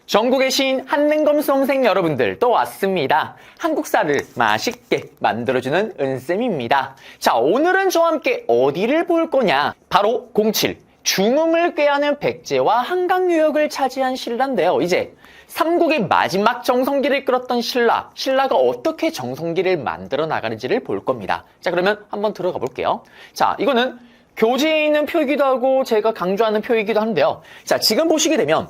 전국에 계신 한능검 수험생 여러분들 또 왔습니다. 한국사를 맛있게 만들어주는 은쌤입니다. 자, 오늘은 저와 함께 어디를 볼 거냐? 바로 07 중흥을 꾀하는 백제와 한강 유역을 차지한 신라인데요. 이제 삼국의 마지막 정성기를 끌었던 신라가 어떻게 정성기를 만들어 나가는지를 볼 겁니다. 자, 그러면 한번 들어가 볼게요. 자, 이거는 교재에 있는 표이기도 하고 제가 강조하는 표이기도 한데요. 자, 지금 보시게 되면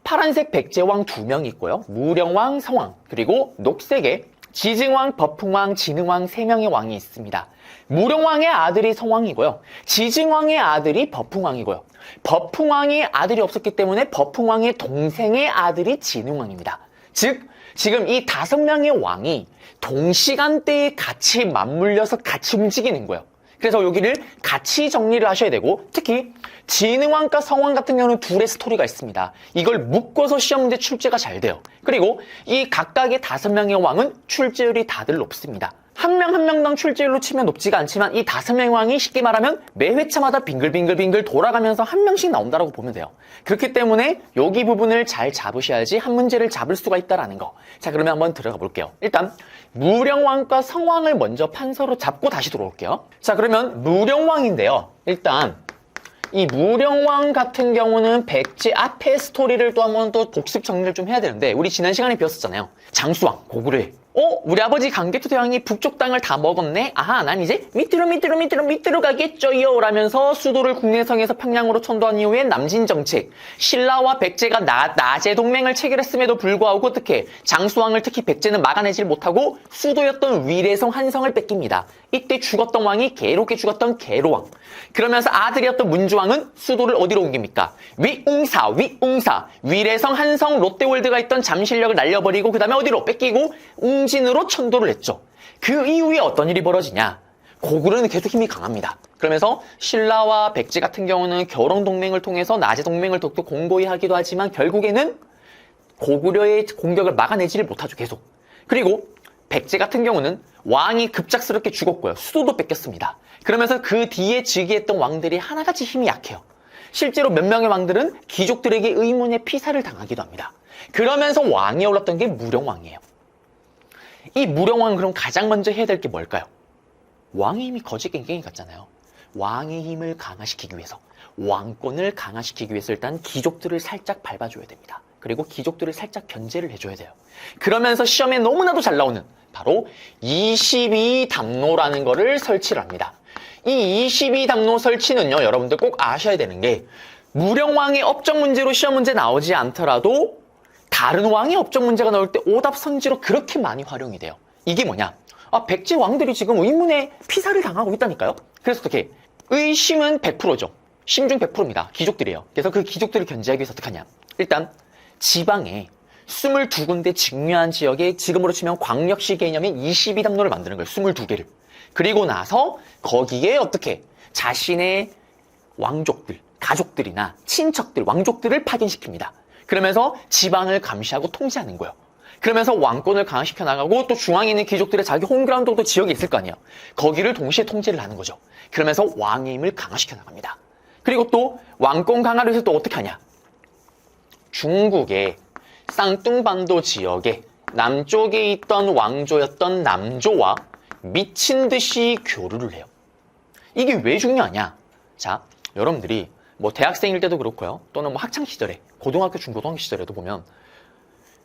파란색 백제왕 2명 있고요. 무령왕, 성왕, 그리고 녹색에 지증왕, 법흥왕, 진흥왕 3명의 왕이 있습니다. 무령왕의 아들이 성왕이고요. 지증왕의 아들이 법흥왕이고요. 법흥왕의 아들이 없었기 때문에 법흥왕의 동생의 아들이 진흥왕입니다. 즉, 지금 이 5명의 왕이 동시간대에 같이 맞물려서 같이 움직이는 거예요. 그래서 여기를 같이 정리를 하셔야 되고, 특히 진흥왕과 성왕 같은 경우는 둘의 스토리가 있습니다. 이걸 묶어서 시험 문제 출제가 잘 돼요. 그리고 이 각각의 5명의 왕은 출제율이 다들 높습니다. 한 명 한 명당 출제율로 치면 높지가 않지만 이 5명의 왕이 쉽게 말하면 매 회차마다 빙글빙글 돌아가면서 한 명씩 나온다고 보면 돼요. 그렇기 때문에 여기 부분을 잘 잡으셔야지 한 문제를 잡을 수가 있다는 거. 자, 그러면 한번 들어가 볼게요. 일단 무령왕과 성왕을 먼저 판서로 잡고 다시 돌아올게요. 자, 그러면 무령왕인데요. 일단 이 무령왕 같은 경우는 백제 앞에 스토리를 또 한번 또 복습 정리를 좀 해야 되는데, 우리 지난 시간에 배웠었잖아요. 장수왕, 고구려. 우리 아버지 강개토 대왕이 북쪽 땅을 다 먹었네? 아하, 난 이제 밑으로 가겠죠요 라면서 수도를 국내성에서 평양으로 천도한 이후에 남진정책, 신라와 백제가 나제 동맹을 체결했음에도 불구하고 어떻게 장수왕을 특히 백제는 막아내질 못하고 수도였던 위례성 한성을 뺏깁니다. 이때 죽었던 왕이 괴롭게 죽었던 괴로왕. 그러면서 아들이었던 문주왕은 수도를 어디로 옮깁니까? 위웅사, 위례성 한성 롯데월드가 있던 잠실역을 날려버리고 그 다음에 어디로 뺏기고 웅진으로 천도를 했죠. 그 이후에 어떤 일이 벌어지냐? 고구려는 계속 힘이 강합니다. 그러면서 신라와 백제 같은 경우는 결혼 동맹을 통해서 나제 동맹을 더욱더 공고히 하기도 하지만 결국에는 고구려의 공격을 막아내지를 못하죠, 계속. 그리고 백제 같은 경우는 왕이 급작스럽게 죽었고요. 수도도 뺏겼습니다. 그러면서 그 뒤에 즉위했던 왕들이 하나같이 힘이 약해요. 실제로 몇 명의 왕들은 귀족들에게 의문의 피살을 당하기도 합니다. 그러면서 왕이 올랐던 게 무령왕이에요. 이 무령왕은 그럼 가장 먼저 해야 될 게 뭘까요? 왕의 힘이 거지 깽깽이 같잖아요. 왕의 힘을 강화시키기 위해서, 왕권을 강화시키기 위해서 일단 귀족들을 살짝 밟아줘야 됩니다. 그리고 귀족들을 살짝 견제를 해줘야 돼요. 그러면서 시험에 너무나도 잘 나오는 바로 22담로라는 거를 설치를 합니다. 이 22담로 설치는요, 여러분들 꼭 아셔야 되는 게, 무령왕의 업적 문제로 시험 문제 나오지 않더라도 다른 왕의 업적 문제가 나올 때 오답 선지로 그렇게 많이 활용이 돼요. 이게 뭐냐? 백제 왕들이 지금 의문의 피살을 당하고 있다니까요. 그래서 어떻게? 의심은 100%죠. 심중 100%입니다. 귀족들이에요. 그래서 그 귀족들을 견제하기 위해서 어떻게 하냐? 일단 지방에 22군데 직묘한 지역에 지금으로 치면 광역시 개념의 22담로를 만드는 거예요. 22개를. 그리고 나서 거기에 어떻게? 자신의 왕족들, 가족들이나 친척들, 왕족들을 파견시킵니다. 그러면서 지방을 감시하고 통제하는 거예요. 그러면서 왕권을 강화시켜 나가고 또 중앙에 있는 귀족들의 자기 홈그라운드도 지역이 있을 거 아니에요. 거기를 동시에 통제를 하는 거죠. 그러면서 왕의 힘을 강화시켜 나갑니다. 그리고 또 왕권 강화를 위해서 또 어떻게 하냐? 중국의 쌍둥반도 지역에 남쪽에 있던 왕조였던 남조와 미친 듯이 교류를 해요. 이게 왜 중요하냐? 자, 여러분들이 뭐 대학생일 때도 그렇고요. 또는 뭐 학창 시절에, 고등학교, 중고등학교 시절에도 보면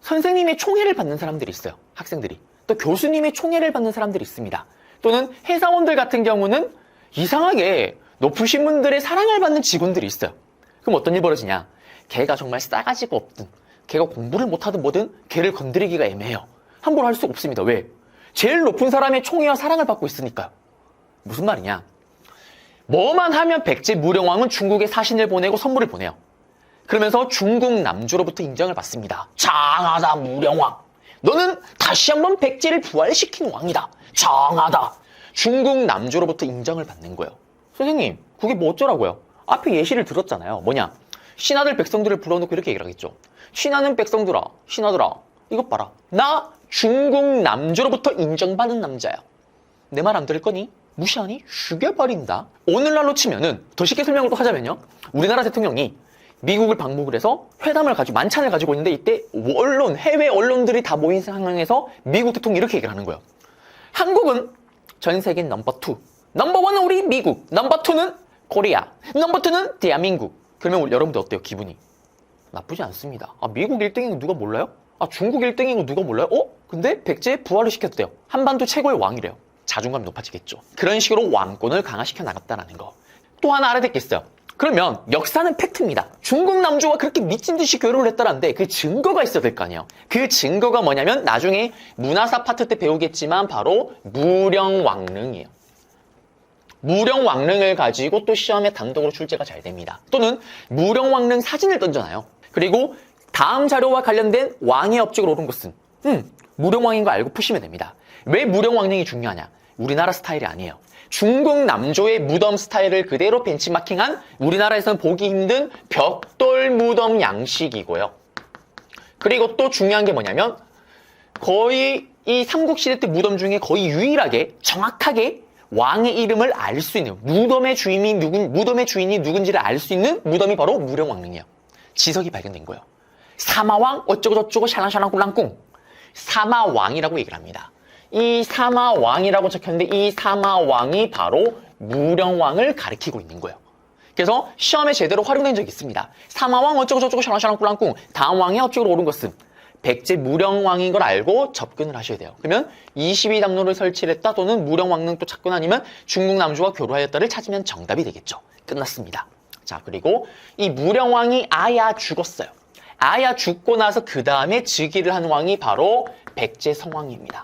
선생님의 총애를 받는 사람들이 있어요. 학생들이. 또 교수님의 총애를 받는 사람들이 있습니다. 또는 회사원들 같은 경우는 이상하게 높으신 분들의 사랑을 받는 직원들이 있어요. 그럼 어떤 일이 벌어지냐? 걔가 정말 싸가지가 없든 걔가 공부를 못하든 뭐든 걔를 건드리기가 애매해요. 함부로 할 수가 없습니다. 왜? 제일 높은 사람의 총애와 사랑을 받고 있으니까요. 무슨 말이냐? 뭐만 하면 백제 무령왕은 중국에 사신을 보내고 선물을 보내요. 그러면서 중국 남조로부터 인정을 받습니다. 장하다 무령왕. 너는 다시 한번 백제를 부활시킨 왕이다. 장하다. 중국 남조로부터 인정을 받는 거예요. 선생님, 그게 뭐 어쩌라고요? 앞에 예시를 들었잖아요. 뭐냐? 신하들 백성들을 불러놓고 이렇게 얘기를 하겠죠. 신하는 백성들아, 신하들아, 이것 봐라. 나 중국 남조로부터 인정받은 남자야. 내 말 안 들을 거니? 무시하니? 죽여버린다. 오늘날로 치면은 더 쉽게 설명을 또 하자면요. 우리나라 대통령이 미국을 방문을 해서 회담을 가지고 만찬을 가지고 있는데 이때 언론, 해외 언론들이 다 모인 상황에서 미국 대통령이 이렇게 얘기를 하는 거예요. 한국은 전 세계 넘버 2. 넘버 1은 우리 미국, 넘버 2는 코리아, 넘버 2는 대한민국. 그러면 여러분들 어때요? 기분이? 나쁘지 않습니다. 아, 미국 1등인 거 누가 몰라요? 아, 중국 1등인 거 누가 몰라요? 근데 백제 부활을 시켰대요. 한반도 최고의 왕이래요. 자존감이 높아지겠죠. 그런 식으로 왕권을 강화시켜 나갔다라는 거. 또 하나 알아듣겠어요. 그러면 역사는 팩트입니다. 중국 남조가 그렇게 미친 듯이 교류를 했다는데 그 증거가 있어야 될 거 아니에요. 그 증거가 뭐냐면 나중에 문화사 파트 때 배우겠지만 바로 무령왕릉이에요. 무령왕릉을 가지고 또 시험에 단독으로 출제가 잘 됩니다. 또는 무령왕릉 사진을 던져놔요. 그리고 다음 자료와 관련된 왕의 업적을 오른 것은 무령왕인 거 알고 푸시면 됩니다. 왜 무령왕릉이 중요하냐? 우리나라 스타일이 아니에요. 중국 남조의 무덤 스타일을 그대로 벤치마킹한 우리나라에서는 보기 힘든 벽돌 무덤 양식이고요. 그리고 또 중요한 게 뭐냐면 거의 이 삼국시대 때 무덤 중에 거의 유일하게 정확하게 왕의 이름을 알 수 있는 무덤의 주인이 누군지를 알 수 있는 무덤이 바로 무령왕릉이에요. 지석이 발견된 거예요. 사마왕 어쩌고저쩌고 샤랑샤랑 꿀랑꿍 사마왕이라고 얘기를 합니다. 이 사마왕이라고 적혔는데 이 사마왕이 바로 무령왕을 가리키고 있는 거예요. 그래서 시험에 제대로 활용된 적이 있습니다. 사마왕 어쩌고저쩌고 샤랑샤랑 꿀랑꿍 다음 왕의 업적으로 오른 것은 백제 무령왕인 걸 알고 접근을 하셔야 돼요. 그러면 22담로를 설치를 했다 또는 무령왕릉 또 찾거나 아니면 중국 남조와 교류하였다를 찾으면 정답이 되겠죠. 끝났습니다. 자, 그리고 이 무령왕이 아야 죽었어요. 아야 죽고 나서 그 다음에 즉위를 한 왕이 바로 백제 성왕입니다.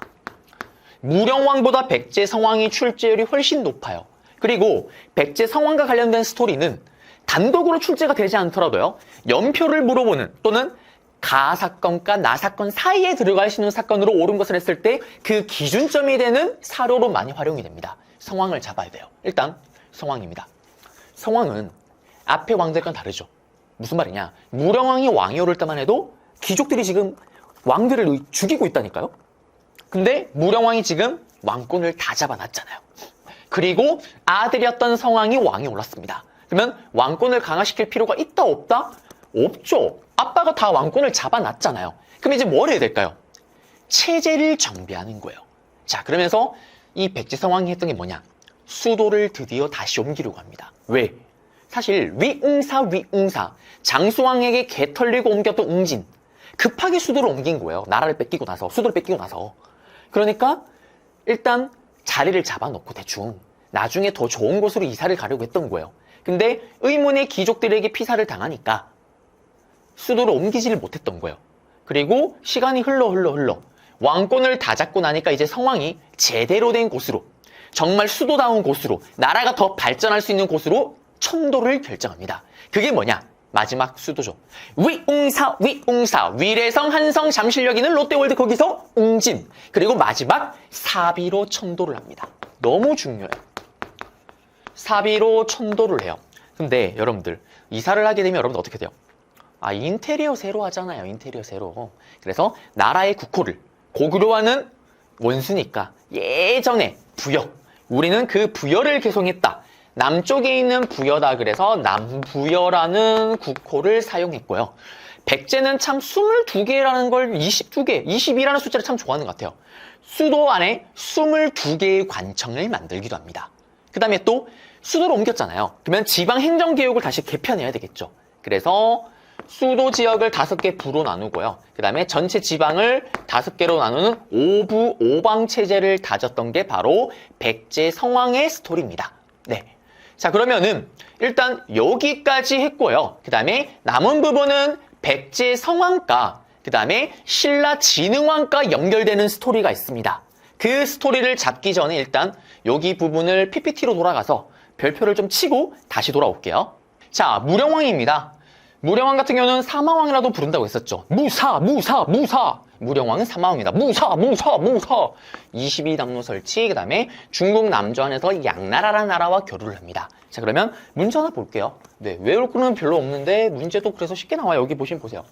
무령왕보다 백제 성왕이 출제율이 훨씬 높아요. 그리고 백제 성왕과 관련된 스토리는 단독으로 출제가 되지 않더라도요. 연표를 물어보는 또는 가 사건과 나 사건 사이에 들어갈 수 있는 사건으로 옳은 것을 했을 때 그 기준점이 되는 사료로 많이 활용이 됩니다. 성왕을 잡아야 돼요. 일단 성왕입니다. 성왕은 앞에 왕들과는 다르죠. 무슨 말이냐? 무령왕이 왕이 오를 때만 해도 귀족들이 지금 왕들을 죽이고 있다니까요. 근데 무령왕이 지금 왕권을 다 잡아놨잖아요. 그리고 아들이었던 성왕이 왕에 올랐습니다. 그러면 왕권을 강화시킬 필요가 있다 없다? 없죠. 아빠가 다 왕권을 잡아놨잖아요. 그럼 이제 뭘 해야 될까요? 체제를 정비하는 거예요. 자, 그러면서 이 백제 성왕이 했던 게 뭐냐? 수도를 드디어 다시 옮기려고 합니다. 왜? 사실 위웅사 장수왕에게 개 털리고 옮겼던 웅진 급하게 수도를 옮긴 거예요. 나라를 뺏기고 나서 수도를 뺏기고 나서. 그러니까 일단 자리를 잡아놓고 대충 나중에 더 좋은 곳으로 이사를 가려고 했던 거예요. 근데 의문의 귀족들에게 피살을 당하니까 수도를 옮기지를 못했던 거예요. 그리고 시간이 흘러 왕권을 다 잡고 나니까 이제 성왕이 제대로 된 곳으로 정말 수도다운 곳으로 나라가 더 발전할 수 있는 곳으로 천도를 결정합니다. 그게 뭐냐? 마지막 수도죠. 위웅사 위례성 한성 잠실역 있는 롯데월드 거기서 웅진 그리고 마지막 사비로 천도를 합니다. 너무 중요해요. 사비로 천도를 해요. 근데 여러분들 이사를 하게 되면 여러분들 어떻게 돼요? 아, 인테리어 새로 하잖아요. 인테리어 새로. 그래서 나라의 국호를 고구려와는 원수니까 예전에 부여 우리는 그 부여를 개송했다. 남쪽에 있는 부여다 그래서 남부여라는 국호를 사용했고요. 백제는 참 22개라는 걸 22개, 22라는 숫자를 참 좋아하는 것 같아요. 수도 안에 22개의 관청을 만들기도 합니다. 그 다음에 또 수도로 옮겼잖아요. 그러면 지방행정개혁을 다시 개편해야 되겠죠. 그래서 수도 지역을 5개 부로 나누고요. 그 다음에 전체 지방을 5개로 나누는 오부 오방 체제를 다졌던 게 바로 백제 성왕의 스토리입니다. 네. 자, 그러면은 일단 여기까지 했고요. 그 다음에 남은 부분은 백제 성왕과 그 다음에 신라 진흥왕과 연결되는 스토리가 있습니다. 그 스토리를 잡기 전에 일단 여기 부분을 PPT로 돌아가서 별표를 좀 치고 다시 돌아올게요. 자, 무령왕입니다. 무령왕 같은 경우는 사마왕이라도 부른다고 했었죠. 무사. 무령왕은 사마왕입니다. 무사. 22담로 설치, 그 다음에 중국 남조안에서 양나라라는 나라와 교류를 합니다. 자, 그러면 문제 하나 볼게요. 네, 외울 거는 별로 없는데 문제도 그래서 쉽게 나와요. 여기 보시면 보세요.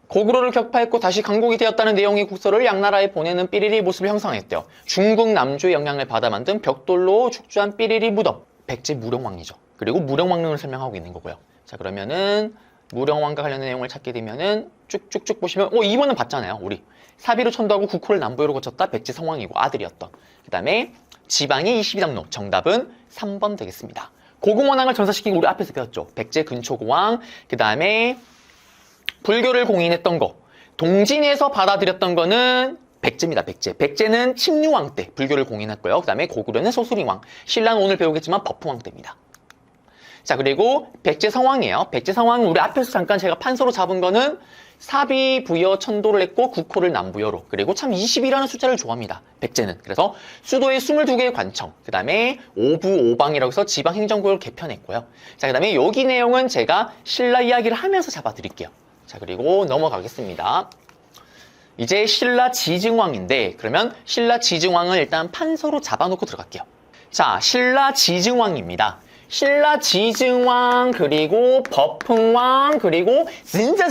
고구려를 격파했고 다시 강국이 되었다는 내용의 국서를 양나라에 보내는 삐리리 모습을 형성했대요. 중국 남조의 영향을 받아 만든 벽돌로 축조한 삐리리 무덤. 백제 무령왕이죠. 그리고 무령왕릉을 설명하고 있는 거고요. 자, 그러면은 무령왕과 관련된 내용을 찾게 되면은 쭉쭉쭉 보시면 2번은 봤잖아요. 우리 사비로 천도하고 국호를 남부여로 거쳤다. 백제 성왕이고 아들이었던. 그 다음에 지방이 22담로. 정답은 3번 되겠습니다. 고궁원왕을 전사시킨 거 우리 앞에서 배웠죠. 백제 근초고왕. 그 다음에 불교를 공인했던 거. 동진에서 받아들였던 거는 백제입니다. 백제. 백제는 침류왕 때 불교를 공인했고요. 그 다음에 고구려는 소수리왕. 신라는 오늘 배우겠지만 버프왕 때입니다. 자, 그리고 백제 성왕이에요. 백제 성왕은 우리 앞에서 잠깐 제가 판서로 잡은 거는 사비, 부여, 천도를 했고 국호를 남부여로. 그리고 참 20이라는 숫자를 좋아합니다. 백제는. 그래서 수도에 22개의 관청, 그 다음에 오부, 오방이라고 해서 지방행정구역을 개편했고요. 자, 그 다음에 여기 내용은 제가 신라 이야기를 하면서 잡아드릴게요. 자, 그리고 넘어가겠습니다. 이제 신라 지증왕인데, 그러면 신라 지증왕을 일단 판서로 잡아놓고 들어갈게요. 자, 신라 지증왕입니다. 신라 지증왕, 그리고 버풍왕, 그리고 진짜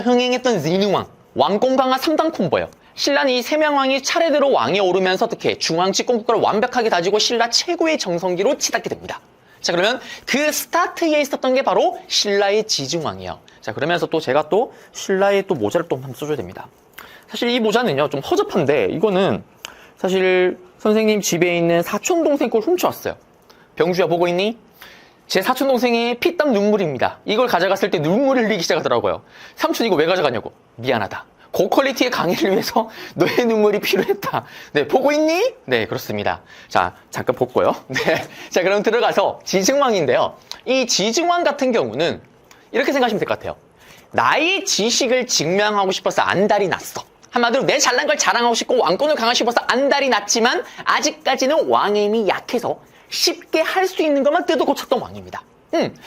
흥행했던 진흥왕. 왕공강화 3단 콤보예요. 신라는 이 3명 왕이 차례대로 왕에 오르면서 어떻게 중앙 집권국가를 완벽하게 다지고 신라 최고의 정성기로 치닫게 됩니다. 자, 그러면 그 스타트에 있었던 게 바로 신라의 지증왕이에요. 자, 그러면서 또 제가 또 신라의 또 모자를 또 한번 써줘야 됩니다. 사실 이 모자는요, 좀 허접한데, 이거는 사실 선생님 집에 있는 사촌 동생 걸 훔쳐왔어요. 병주야, 보고 있니? 제 사촌 동생의 피땀 눈물입니다. 이걸 가져갔을 때 눈물을 흘리기 시작하더라고요. 삼촌 이거 왜 가져가냐고. 미안하다. 고퀄리티의 강의를 위해서 너의 눈물이 필요했다. 네, 보고 있니? 네, 그렇습니다. 자, 잠깐 볼고요. 네, 자, 그럼 들어가서 지증왕인데요. 이 지증왕 같은 경우는 이렇게 생각하시면 될 것 같아요. 나의 지식을 증명하고 싶어서 안달이 났어. 한마디로 내 잘난 걸 자랑하고 싶고 왕권을 강하고 싶어서 안달이 났지만 아직까지는 왕의 힘이 약해서 쉽게 할 수 있는 것만 뜯어 고쳤던 왕입니다.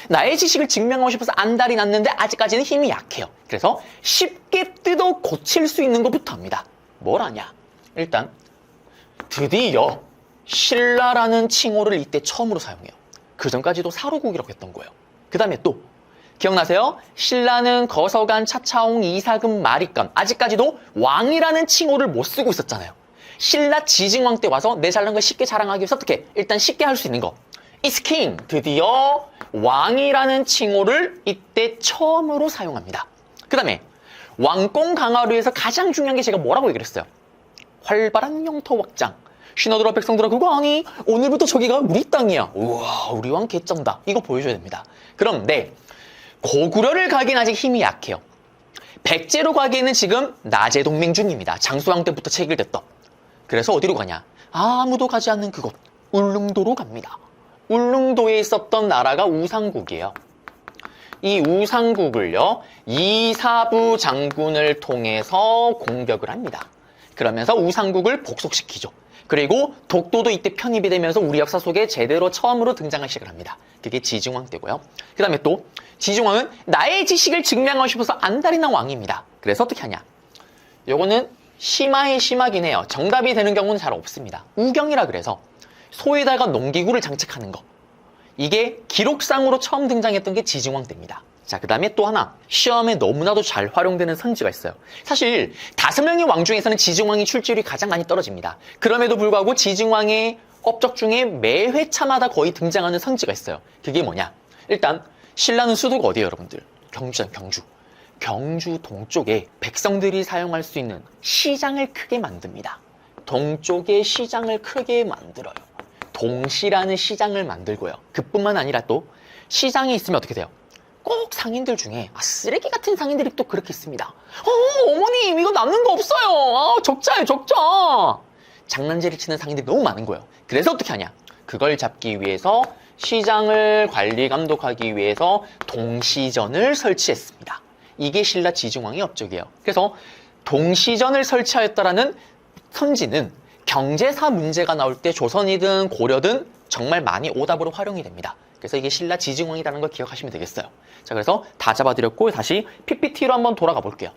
나의 지식을 증명하고 싶어서 안달이 났는데 아직까지는 힘이 약해요. 그래서 쉽게 뜯어 고칠 수 있는 것부터 합니다. 뭘 하냐? 일단 드디어 신라라는 칭호를 이때 처음으로 사용해요. 그전까지도 사로국이라고 했던 거예요. 그 다음에 또 기억나세요? 신라는 거서간, 차차홍, 이사금, 마립감 아직까지도 왕이라는 칭호를 못 쓰고 있었잖아요. 신라 지증왕 때 와서 내 잘난 걸 쉽게 자랑하기 위해서 어떻게? 일단 쉽게 할 수 있는 거. Is king. 드디어 왕이라는 칭호를 이때 처음으로 사용합니다. 그 다음에 왕권 강화를 위해서 가장 중요한 게 제가 뭐라고 얘기를 했어요? 활발한 영토 확장. 신하들아 백성들아 그거 아니? 오늘부터 저기가 우리 땅이야. 우와 우리 왕 개쩐다. 이거 보여줘야 됩니다. 그럼 네. 고구려를 가기엔 아직 힘이 약해요. 백제로 가기에는 지금 나제 동맹 중입니다. 장수왕 때부터 체결됐던. 그래서 어디로 가냐? 아무도 가지 않는 그곳. 울릉도로 갑니다. 울릉도에 있었던 나라가 우상국이에요. 이 우상국을요. 이사부 장군을 통해서 공격을 합니다. 그러면서 우상국을 복속시키죠. 그리고 독도도 이때 편입이 되면서 우리 역사 속에 제대로 처음으로 등장하기 시작을 합니다. 그게 지증왕 때고요. 그 다음에 또 지증왕은 나의 지식을 증명하고 싶어서 안달이 난 왕입니다. 그래서 어떻게 하냐? 요거는 심화의 심하긴 해요. 정답이 되는 경우는 잘 없습니다. 우경이라 그래서 소에다가 농기구를 장착하는 거. 이게 기록상으로 처음 등장했던 게 지증왕 때입니다. 자, 그 다음에 또 하나 시험에 너무나도 잘 활용되는 선지가 있어요. 사실 5명의 왕 중에서는 지증왕이 출제율이 가장 많이 떨어집니다. 그럼에도 불구하고 지증왕의 업적 중에 매 회차마다 거의 등장하는 선지가 있어요. 그게 뭐냐? 일단 신라는 수도가 어디예요, 여러분들? 경주잖아요, 경주. 경주 동쪽에 백성들이 사용할 수 있는 시장을 크게 만듭니다. 동쪽에 시장을 크게 만들어요. 동시라는 시장을 만들고요. 그뿐만 아니라 또 시장에 있으면 어떻게 돼요? 꼭 상인들 중에 쓰레기 같은 상인들이 또 그렇게 있습니다. 어머님 이거 남는 거 없어요. 적자예요, 적자. 장난질을 치는 상인들이 너무 많은 거예요. 그래서 어떻게 하냐? 그걸 잡기 위해서 시장을 관리 감독하기 위해서 동시전을 설치했습니다. 이게 신라 지증왕의 업적이에요. 그래서 동시전을 설치하였다라는 선지는 경제사 문제가 나올 때 조선이든 고려든 정말 많이 오답으로 활용이 됩니다. 그래서 이게 신라 지증왕이라는 걸 기억하시면 되겠어요. 자, 그래서 다 잡아드렸고 다시 PPT로 한번 돌아가 볼게요.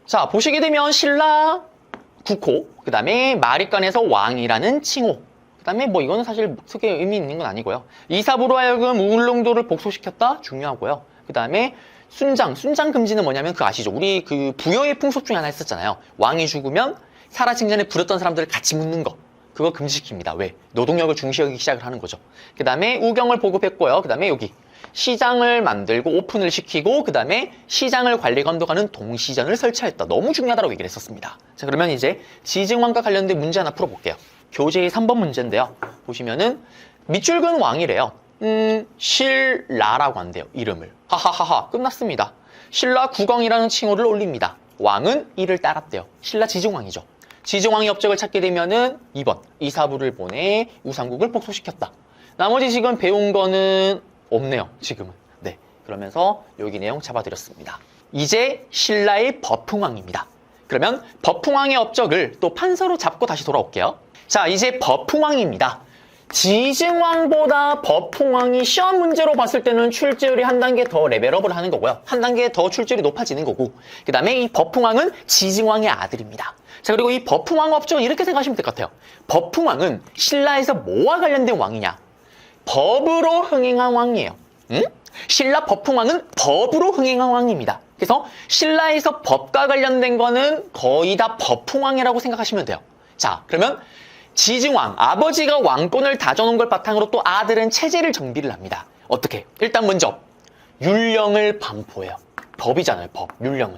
자, 보시게 되면 신라 국호, 그 다음에 마립간에서 왕이라는 칭호, 그 다음에 뭐 이거는 사실 크게 의미 있는 건 아니고요. 이사부로 하여금 울릉도를 복속시켰다? 중요하고요. 그 다음에 순장 금지는 뭐냐면 그거 아시죠? 우리 그 부여의 풍속 중에 하나 했었잖아요. 왕이 죽으면 살아생전에 부렸던 사람들을 같이 묻는 거. 그거 금지시킵니다. 왜? 노동력을 중시하기 시작을 하는 거죠. 그 다음에 우경을 보급했고요. 그 다음에 여기 시장을 만들고 오픈을 시키고 그 다음에 시장을 관리 감독하는 동시전을 설치했다. 너무 중요하다고 얘기를 했었습니다. 자, 그러면 이제 지증왕과 관련된 문제 하나 풀어볼게요. 교재의 3번 문제인데요. 보시면은 밑줄근 왕이래요. 신라라고 한대요. 이름을. 하하하하 끝났습니다. 신라 국왕이라는 칭호를 올립니다. 왕은 이를 따랐대요. 신라 지증왕이죠. 지증왕의 업적을 찾게 되면은 2번 이사부를 보내 우상국을 복속시켰다. 나머지 지금 배운 거는 없네요. 지금은. 네, 그러면서 여기 내용 잡아드렸습니다. 이제 신라의 버풍왕입니다. 그러면 버풍왕의 업적을 또 판서로 잡고 다시 돌아올게요. 자, 이제 버풍왕입니다. 지증왕보다 버풍왕이 시험 문제로 봤을 때는 출제율이 한 단계 더 레벨업을 하는 거고요. 한 단계 더 출제율이 높아지는 거고, 그 다음에 이 버풍왕은 지증왕의 아들입니다. 자, 그리고 이 버풍왕 업적은 이렇게 생각하시면 될 것 같아요. 버풍왕은 신라에서 뭐와 관련된 왕이냐? 법으로 흥행한 왕이에요. 응? 신라 버풍왕은 법으로 흥행한 왕입니다. 그래서 신라에서 법과 관련된 거는 거의 다 버풍왕이라고 생각하시면 돼요. 자, 그러면 지증왕, 아버지가 왕권을 다져놓은 걸 바탕으로 또 아들은 체제를 정비를 합니다. 어떻게? 일단 먼저 율령을 반포해요. 법이잖아요, 법, 율령은.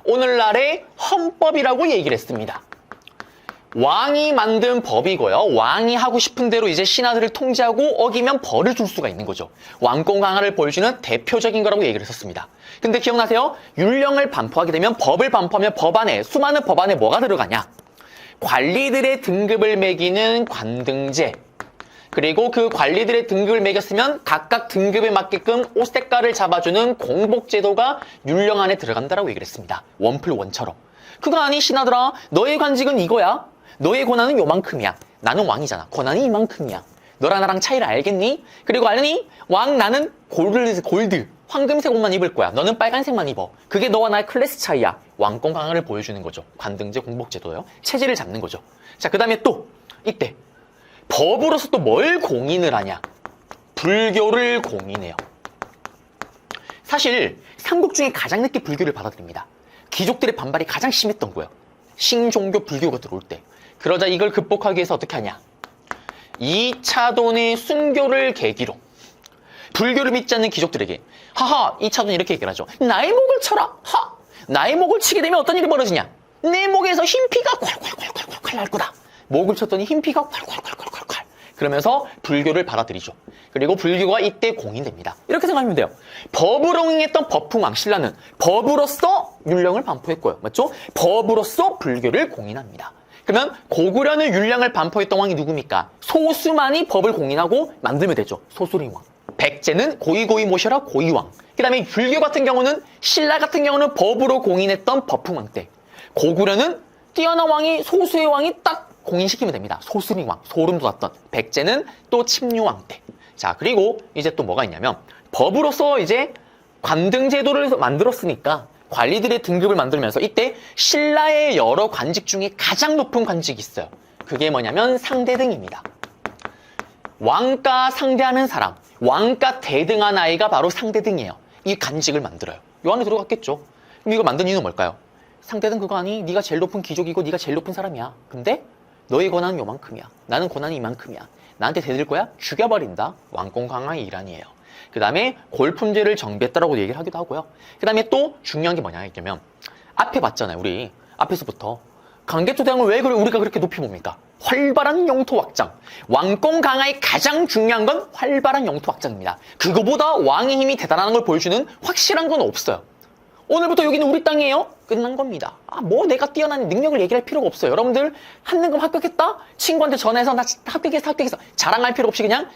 오늘날의 헌법이라고 얘기를 했습니다. 왕이 만든 법이고요. 왕이 하고 싶은 대로 이제 신하들을 통제하고 어기면 벌을 줄 수가 있는 거죠. 왕권 강화를 보여주는 대표적인 거라고 얘기를 했었습니다. 근데 기억나세요? 율령을 반포하게 되면 법을 반포하면 법안에, 수많은 법안에 뭐가 들어가냐? 관리들의 등급을 매기는 관등제, 그리고 그 관리들의 등급을 매겼으면 각각 등급에 맞게끔 옷 색깔을 잡아주는 공복제도가 율령 안에 들어간다라고 얘기를 했습니다. 원플원처럼. 그거 아니 신하들아, 너의 관직은 이거야. 너의 권한은 요만큼이야. 나는 왕이잖아. 권한이 이만큼이야. 너랑 나랑 차이를 알겠니? 그리고 알니? 왕 나는 골드, 황금색 옷만 입을 거야. 너는 빨간색만 입어. 그게 너와 나의 클래스 차이야. 왕권 강화를 보여주는 거죠. 관등제 공복제도요. 체제를 잡는 거죠. 자, 그 다음에 또 이때 법으로서 또 뭘 공인을 하냐? 불교를 공인해요. 사실 삼국 중에 가장 늦게 불교를 받아들입니다. 귀족들의 반발이 가장 심했던 거예요. 신종교 불교가 들어올 때. 그러자 이걸 극복하기 위해서 어떻게 하냐? 2차돈의 순교를 계기로 불교를 믿지 않는 귀족들에게 하하 2차돈 이렇게 얘기를 하죠. 나의 목을 쳐라. 하! 나의 목을 치게 되면 어떤 일이 벌어지냐? 내 목에서 흰피가 콸콸콸콸콸 날 거다. 목을 쳤더니 흰피가 콸콸콸콸콸 그러면서 불교를 받아들이죠. 그리고 불교가 이때 공인됩니다. 이렇게 생각하면 돼요. 법으로 흥했던 버풍왕 신라는 법으로서 율령을 반포했고요. 맞죠? 법으로서 불교를 공인합니다. 그러면 고구려는 율령을 반포했던 왕이 누굽니까? 소수만이 법을 공인하고 만들면 되죠. 소수림왕. 백제는 고이고이 모셔라 고이왕. 그 다음에 불교 같은 경우는 신라 같은 경우는 법으로 공인했던 버풍왕 때. 고구려는 뛰어난 왕이 소수의 왕이 딱 공인시키면 됩니다. 소수림왕, 소름 돋았던. 백제는 또 침류왕 때. 자, 그리고 이제 또 뭐가 있냐면 법으로서 이제 관등제도를 만들었으니까 관리들의 등급을 만들면서 이때 신라의 여러 관직 중에 가장 높은 관직이 있어요. 그게 뭐냐면 상대등입니다. 왕가 상대하는 사람, 왕가 대등한 아이가 바로 상대등이에요. 이 관직을 만들어요. 요 안에 들어갔겠죠. 그럼 이거 만든 이유는 뭘까요? 상대등 그거 아니? 네가 제일 높은 귀족이고 네가 제일 높은 사람이야. 근데 너의 권한은 요만큼이야. 나는 권한이 이만큼이야. 나한테 대들 거야? 죽여버린다. 왕권 강화의 일환이에요. 그 다음에 골품제를 정비했다라고 얘기를 하기도 하고요. 그 다음에 또 중요한 게 뭐냐 하면 앞에 봤잖아요. 우리 앞에서부터 강개토대왕을 왜 우리가 그렇게 높이 봅니까? 활발한 영토 확장. 왕권 강화의 가장 중요한 건 활발한 영토 확장입니다. 그거보다 왕의 힘이 대단한 걸 보여주는 확실한 건 없어요. 오늘부터 여기는 우리 땅이에요? 끝난 겁니다. 뭐 내가 뛰어난 능력을 얘기할 필요가 없어요. 여러분들 한능금 합격했다? 친구한테 전화해서 나 합격했어 자랑할 필요 없이 그냥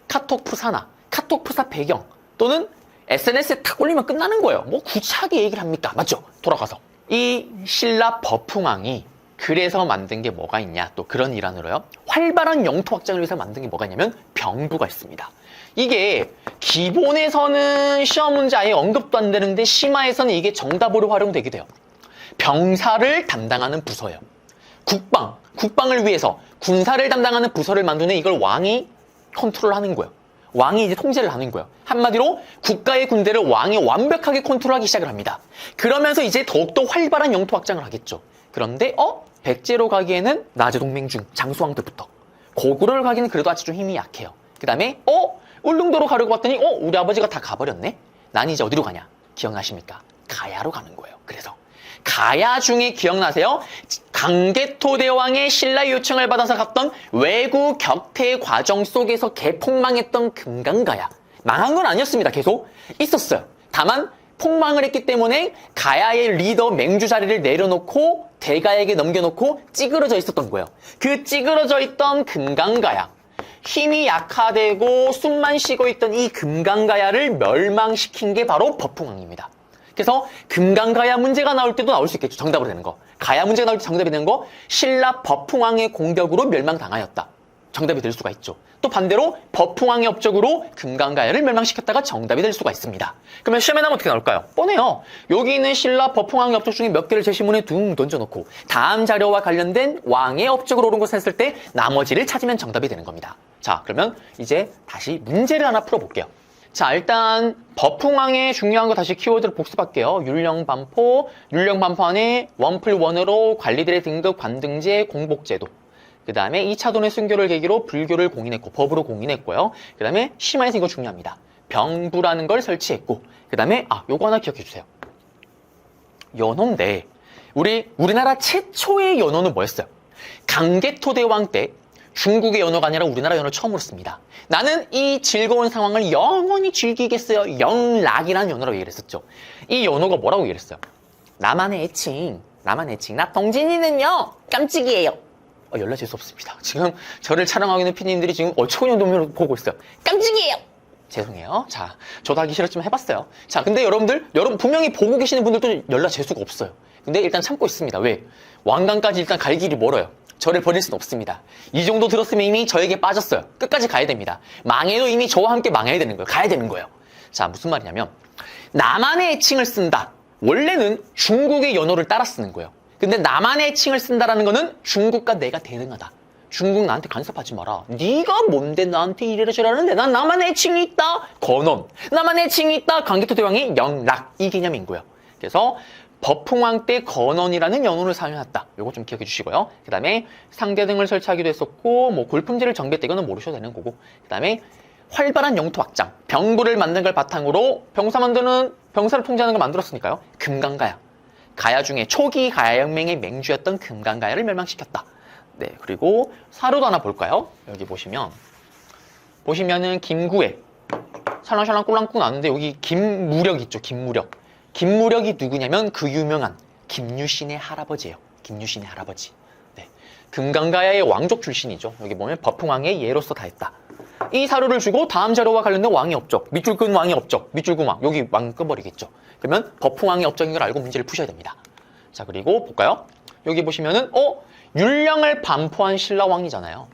카톡 푸사나 카톡 푸사 배경 또는 SNS에 탁 올리면 끝나는 거예요. 뭐 구차하게 얘기를 합니까? 맞죠? 돌아가서 이 신라 버풍왕이 그래서 만든 게 뭐가 있냐? 또 그런 일환으로요. 활발한 영토 확장을 위해서 만든 게 뭐가 있냐면 병부가 있습니다. 이게 기본에서는 시험 문제 아예 언급도 안 되는데 심화에서는 이게 정답으로 활용되게 돼요. 병사를 담당하는 부서예요. 국방을 위해서 군사를 담당하는 부서를 만드는 이걸 왕이 컨트롤하는 거예요. 왕이 이제 통제를 하는 거예요. 한마디로 국가의 군대를 왕이 완벽하게 컨트롤하기 시작을 합니다. 그러면서 이제 더욱더 활발한 영토 확장을 하겠죠. 그런데 백제로 가기에는 나제 동맹 중 장수왕 때부터 고구려를 가기에는 그래도 아직 좀 힘이 약해요. 그 다음에 울릉도로 가려고 봤더니 우리 아버지가 다 가버렸네? 난 이제 어디로 가냐? 기억나십니까? 가야로 가는 거예요. 그래서 가야 중에 기억나세요? 강개토대왕의 신라 요청을 받아서 갔던 외구 격퇴 과정 속에서 개폭망했던 금강가야. 망한 건 아니었습니다. 계속 있었어요. 다만 폭망을 했기 때문에 가야의 리더 맹주 자리를 내려놓고 대가에게 넘겨놓고 찌그러져 있었던 거예요. 그 찌그러져 있던 금강가야. 힘이 약화되고 숨만 쉬고 있던 이 금강가야를 멸망시킨 게 바로 법흥왕입니다. 그래서 금강가야 문제가 나올 때도 나올 수 있겠죠. 정답으로 되는 거. 가야 문제가 나올 때 정답이 되는 거. 신라 법흥왕의 공격으로 멸망당하였다. 정답이 될 수가 있죠. 또 반대로 법흥왕의 업적으로 금강가야를 멸망시켰다가 정답이 될 수가 있습니다. 그러면 시험에 나면 어떻게 나올까요? 뻔해요. 여기 있는 신라 법흥왕의 업적 중에 몇 개를 제시문에 둥 던져놓고 다음 자료와 관련된 왕의 업적으로 옳은 것을 했을 때 나머지를 찾으면 정답이 되는 겁니다. 자, 그러면 이제 다시 문제를 하나 풀어볼게요. 자, 일단 법흥왕의 중요한 거 다시 키워드를 복습할게요. 율령반포 안에 1+1으로 관리들의 등급 관등제 공복제도. 그 다음에 2차돈의 순교를 계기로 불교를 공인했고 법으로 공인했고요. 그 다음에 심화에서 이거 중요합니다. 병부라는 걸 설치했고 그 다음에 요거 하나 기억해 주세요. 연호인데 우리나라 최초의 연호는 뭐였어요? 강개토대왕 때 중국의 연호가 아니라 우리나라 연호를 처음으로 씁니다. 나는 이 즐거운 상황을 영원히 즐기겠어요. 영락이라는 연호라고 얘기를 했었죠. 이 연호가 뭐라고 얘기를 했어요? 나만의 애칭. 나 동진이는요 깜찍이에요. 연락 재수 없습니다. 지금 저를 촬영하고 있는 PD님들이 지금 초년도면으로 보고 있어요. 깜찍이에요. 죄송해요. 자, 저도 하기 싫었지만 해봤어요. 자, 근데 여러분 분명히 보고 계시는 분들도 연락 재수가 없어요. 근데 일단 참고 있습니다. 왜? 왕관까지 일단 갈 길이 멀어요. 저를 버릴 수는 없습니다. 이 정도 들었으면 이미 저에게 빠졌어요. 끝까지 가야 됩니다. 망해도 이미 저와 함께 망해야 되는 거예요. 가야 되는 거예요. 자, 무슨 말이냐면 나만의 애칭을 쓴다. 원래는 중국의 연호를 따라 쓰는 거예요. 근데 나만의 애칭을 쓴다라는 거는 중국과 내가 대등하다. 중국 나한테 간섭하지 마라. 네가 뭔데 나한테 이래라 저래라는데 난 나만의 애칭이 있다. 건원. 나만의 애칭이 있다. 강개토대왕의 영락. 이 개념인 거예요. 그래서 법흥왕 때 건원이라는 연호를 사용했다. 요거 좀 기억해 주시고요. 그 다음에 상대등을 설치하기도 했었고 골품제를 정비했다. 이거는 모르셔도 되는 거고 그 다음에 활발한 영토 확장. 병부를 만든 걸 바탕으로 병사를 통제하는 걸 만들었으니까요. 금강가야. 가야 중에 초기 가야혁명의 맹주였던 금강가야를 멸망시켰다. 네, 그리고 사료도 하나 볼까요? 여기 보시면은 김구애 샬랑샬랑 꿀랑꿀 나는데 여기 김무력 있죠. 김무력이 누구냐면 그 유명한 김유신의 할아버지예요. 김유신의 할아버지. 네, 금강가야의 왕족 출신이죠. 여기 보면 법흥왕의 예로서 다 했다. 이 사료를 주고 다음 자료와 관련된 왕의 업적, 밑줄근 왕의 업적, 밑줄근 왕, 여기 왕 끄버리겠죠. 그러면 법흥왕의 업적인 걸 알고 문제를 푸셔야 됩니다. 자, 그리고 볼까요? 여기 보시면은 율령을 반포한 신라왕이잖아요.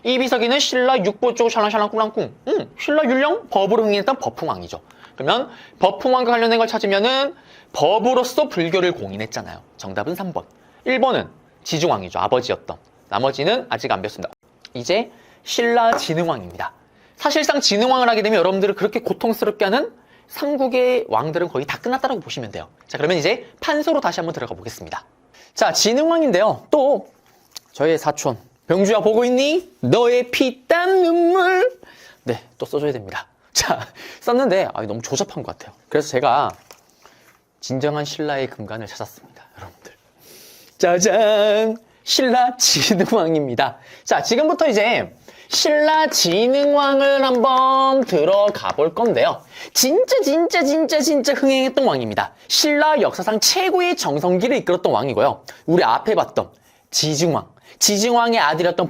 이 비석이는 신라 육보 쪽 샬랑샬랑 꿀랑꿍. 신라 율령 법으로 흥행했던 법흥왕이죠. 그러면 법흥왕과 관련된 걸 찾으면은 법으로서 불교를 공인했잖아요. 정답은 3번. 1번은 지중왕이죠. 아버지였던. 나머지는 아직 안 배웠습니다. 이제 신라 진흥왕입니다. 사실상 진흥왕을 하게 되면 여러분들을 그렇게 고통스럽게 하는 삼국의 왕들은 거의 다 끝났다고 보시면 돼요. 자, 그러면 이제 판서로 다시 한번 들어가 보겠습니다. 자, 진흥왕인데요. 또 저의 사촌 병주야 보고 있니? 너의 피땀 눈물. 네, 또 써줘야 됩니다. 자, 썼는데 너무 조잡한 것 같아요. 그래서 제가 진정한 신라의 근간을 찾았습니다. 여러분들. 짜잔! 신라 진흥왕입니다. 자, 지금부터 이제 신라 진흥왕을 한번 들어가 볼 건데요. 진짜 흥행했던 왕입니다. 신라 역사상 최고의 정성기를 이끌었던 왕이고요. 우리 앞에 봤던 지중왕의 아들이었던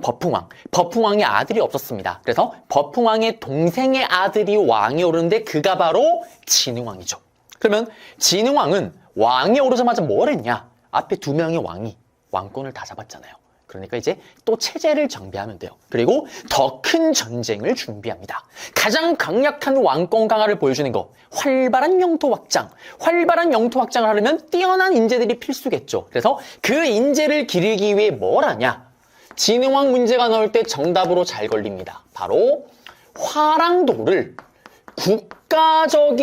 법흥왕의 아들이 없었습니다. 그래서 법흥왕의 동생의 아들이 왕이 오르는데 그가 바로 진흥왕이죠. 그러면 진흥왕은 왕이 오르자마자 뭘 했냐? 앞에 두 명의 왕이 왕권을 다 잡았잖아요. 그러니까 이제 또 체제를 정비하면 돼요. 그리고 더 큰 전쟁을 준비합니다. 가장 강력한 왕권 강화를 보여주는 거, 활발한 영토 확장. 활발한 영토 확장을 하려면 뛰어난 인재들이 필수겠죠. 그래서 그 인재를 기르기 위해 뭘 하냐? 진흥왕 문제가 나올 때 정답으로 잘 걸립니다. 바로 화랑도를 국가적인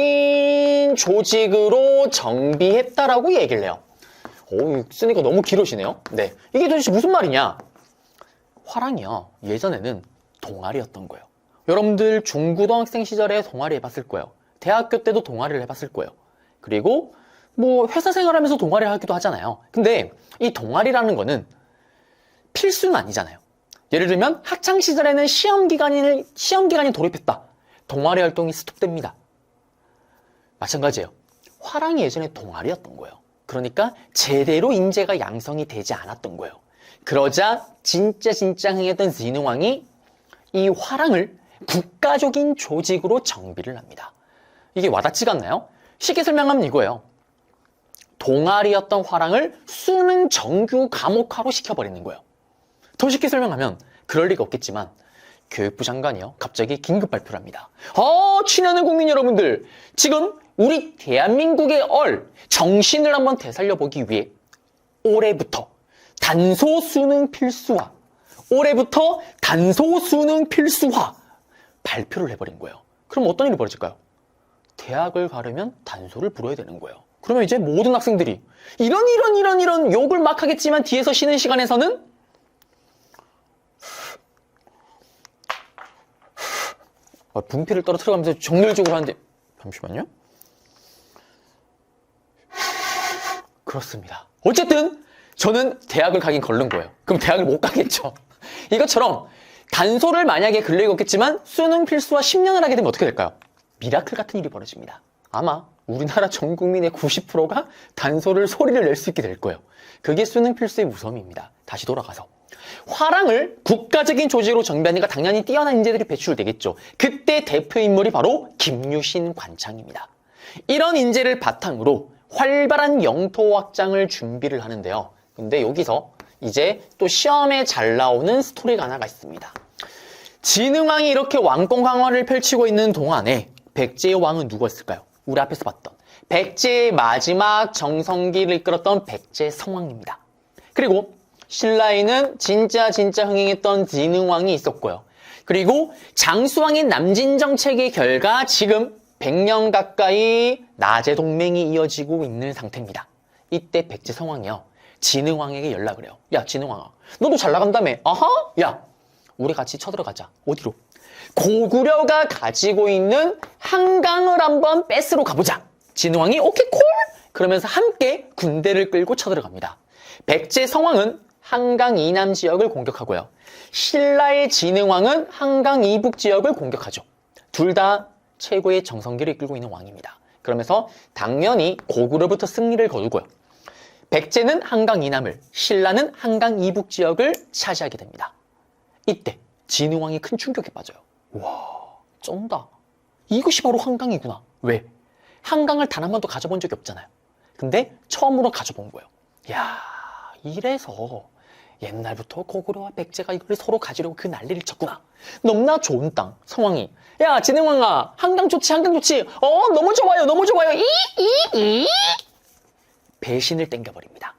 조직으로 정비했다라고 얘기를 해요. 쓰니까 너무 길어지네요. 네, 이게 도대체 무슨 말이냐? 화랑이요. 예전에는 동아리였던 거예요. 여러분들 중고등학생 시절에 동아리 해봤을 거예요. 대학교 때도 동아리를 해봤을 거예요. 그리고 뭐 회사 생활하면서 동아리 하기도 하잖아요. 근데 이 동아리라는 거는 필수는 아니잖아요. 예를 들면 학창 시절에는 시험 기간이 돌입했다. 동아리 활동이 스톱됩니다. 마찬가지예요. 화랑이 예전에 동아리였던 거예요. 그러니까 제대로 인재가 양성이 되지 않았던 거예요. 그러자 진짜 흥했던 진흥왕이 이 화랑을 국가적인 조직으로 정비를 합니다. 이게 와닿지가 않나요? 쉽게 설명하면 이거예요. 동아리였던 화랑을 수능 정규 과목화로 시켜버리는 거예요. 더 쉽게 설명하면 그럴 리가 없겠지만 교육부 장관이요 갑자기 긴급 발표를 합니다. 친하는 국민 여러분들, 지금 우리 대한민국의 정신을 한번 되살려보기 위해 올해부터 단소 수능 필수화 발표를 해버린 거예요. 그럼 어떤 일이 벌어질까요? 대학을 가려면 단소를 불어야 되는 거예요. 그러면 이제 모든 학생들이 이런 욕을 막 하겠지만 뒤에서 쉬는 시간에서는 분필을 떨어뜨려가면서 정열적으로 하는데 잠시만요. 그렇습니다. 어쨌든 저는 대학을 가긴 걸른 거예요. 그럼 대학을 못 가겠죠. 이것처럼 단소를 만약에 근래 걷겠지만 수능 필수화 10년을 하게 되면 어떻게 될까요? 미라클 같은 일이 벌어집니다. 아마 우리나라 전 국민의 90%가 단소를 소리를 낼 수 있게 될 거예요. 그게 수능 필수의 무서움입니다. 다시 돌아가서 화랑을 국가적인 조직으로 정비하니까 당연히 뛰어난 인재들이 배출되겠죠. 그때 대표 인물이 바로 김유신 관창입니다. 이런 인재를 바탕으로 활발한 영토 확장을 준비를 하는데요. 근데 여기서 이제 또 시험에 잘 나오는 스토리가 하나가 있습니다. 진흥왕이 이렇게 왕권 강화를 펼치고 있는 동안에 백제의 왕은 누구였을까요? 우리 앞에서 봤던 백제의 마지막 정성기를 이끌었던 백제성왕입니다. 그리고 신라에는 진짜 흥행했던 진흥왕이 있었고요. 그리고 장수왕의 남진정책의 결과 지금 100년 가까이 나제 동맹이 이어지고 있는 상태입니다. 이때 백제성왕이요, 진흥왕에게 연락을 해요. 야, 진흥왕아, 너도 잘 나간다며? 야, 우리 같이 쳐들어가자. 어디로? 고구려가 가지고 있는 한강을 한번 뺏으러 가보자. 진흥왕이 오케이 콜! 그러면서 함께 군대를 끌고 쳐들어갑니다. 백제성왕은 한강 이남 지역을 공격하고요. 신라의 진흥왕은 한강 이북 지역을 공격하죠. 둘 다 최고의 정성기를 이끌고 있는 왕입니다. 그러면서 당연히 고구려부터 승리를 거두고요. 백제는 한강 이남을, 신라는 한강 이북 지역을 차지하게 됩니다. 이때 진흥왕이 큰 충격에 빠져요. 와, 쩐다. 이것이 바로 한강이구나. 왜? 한강을 단 한 번도 가져본 적이 없잖아요. 근데 처음으로 가져본 거예요. 야, 이래서 옛날부터 고구려와 백제가 이걸 서로 가지려고 그 난리를 쳤구나. 너무나 좋은 땅, 성왕이. 야, 진흥왕아, 한강 좋지. 너무 좋아요. 배신을 땡겨버립니다.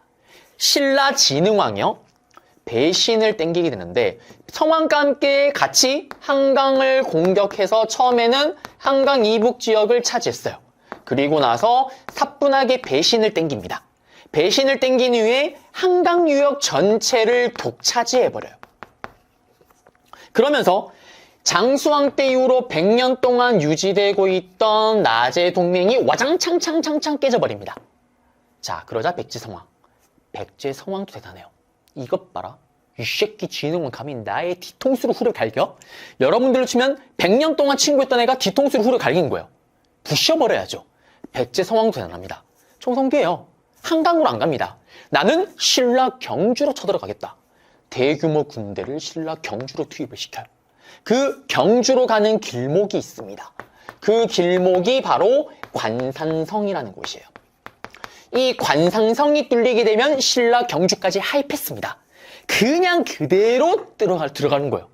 신라 진흥왕이요, 배신을 땡기게 되는데 성왕과 함께 같이 한강을 공격해서 처음에는 한강 이북 지역을 차지했어요. 그리고 나서 사뿐하게 배신을 땡깁니다. 배신을 땡긴 이후에 한강 유역 전체를 독차지해버려요. 그러면서 장수왕 때 이후로 100년 동안 유지되고 있던 나제 동맹이 와장창창 깨져버립니다. 자, 그러자 백제성왕도 대단해요. 이것 봐라. 이 새끼 진흥왕 감히 나의 뒤통수로 후를 갈겨? 여러분들로 치면 100년 동안 친구였던 애가 뒤통수로 후를 갈긴 거예요. 부셔버려야죠. 백제성왕도 대단합니다. 총성비예요. 한강으로 안 갑니다. 나는 신라 경주로 쳐들어가겠다. 대규모 군대를 신라 경주로 투입을 시켜요. 그 경주로 가는 길목이 있습니다. 그 길목이 바로 관산성이라는 곳이에요. 이 관산성이 뚫리게 되면 신라 경주까지 하입했습니다. 그냥 그대로 들어가는 거예요.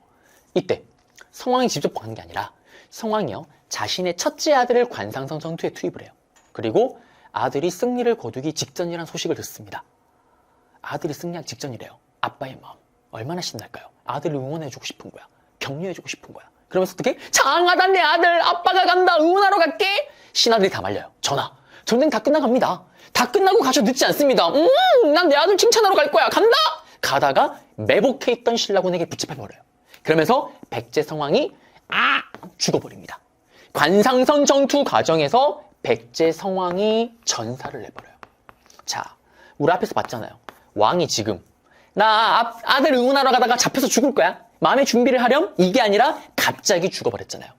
이때 성왕이 직접 가는 게 아니라 성왕이요, 자신의 첫째 아들을 관산성 전투에 투입을 해요. 그리고 아들이 승리를 거두기 직전이라는 소식을 듣습니다. 아들이 승리하기 직전이래요. 아빠의 마음 얼마나 신날까요? 아들을 응원해주고 싶은 거야. 격려해주고 싶은 거야. 그러면서 어떻게? 장하다 내 아들, 아빠가 간다, 응원하러 갈게. 신하들이 다 말려요. 전하, 전쟁 다 끝나갑니다. 다 끝나고 가셔 늦지 않습니다. 난 내 아들 칭찬하러 갈 거야. 간다. 가다가 매복해 있던 신라군에게 붙잡혀버려요. 그러면서 백제성왕이 죽어버립니다. 관상선 전투 과정에서 백제 성왕이 전사를 내버려요. 자, 우리 앞에서 봤잖아요. 왕이 지금 나 아들 응원하러 가다가 잡혀서 죽을 거야. 마음의 준비를 하렴? 이게 아니라 갑자기 죽어버렸잖아요.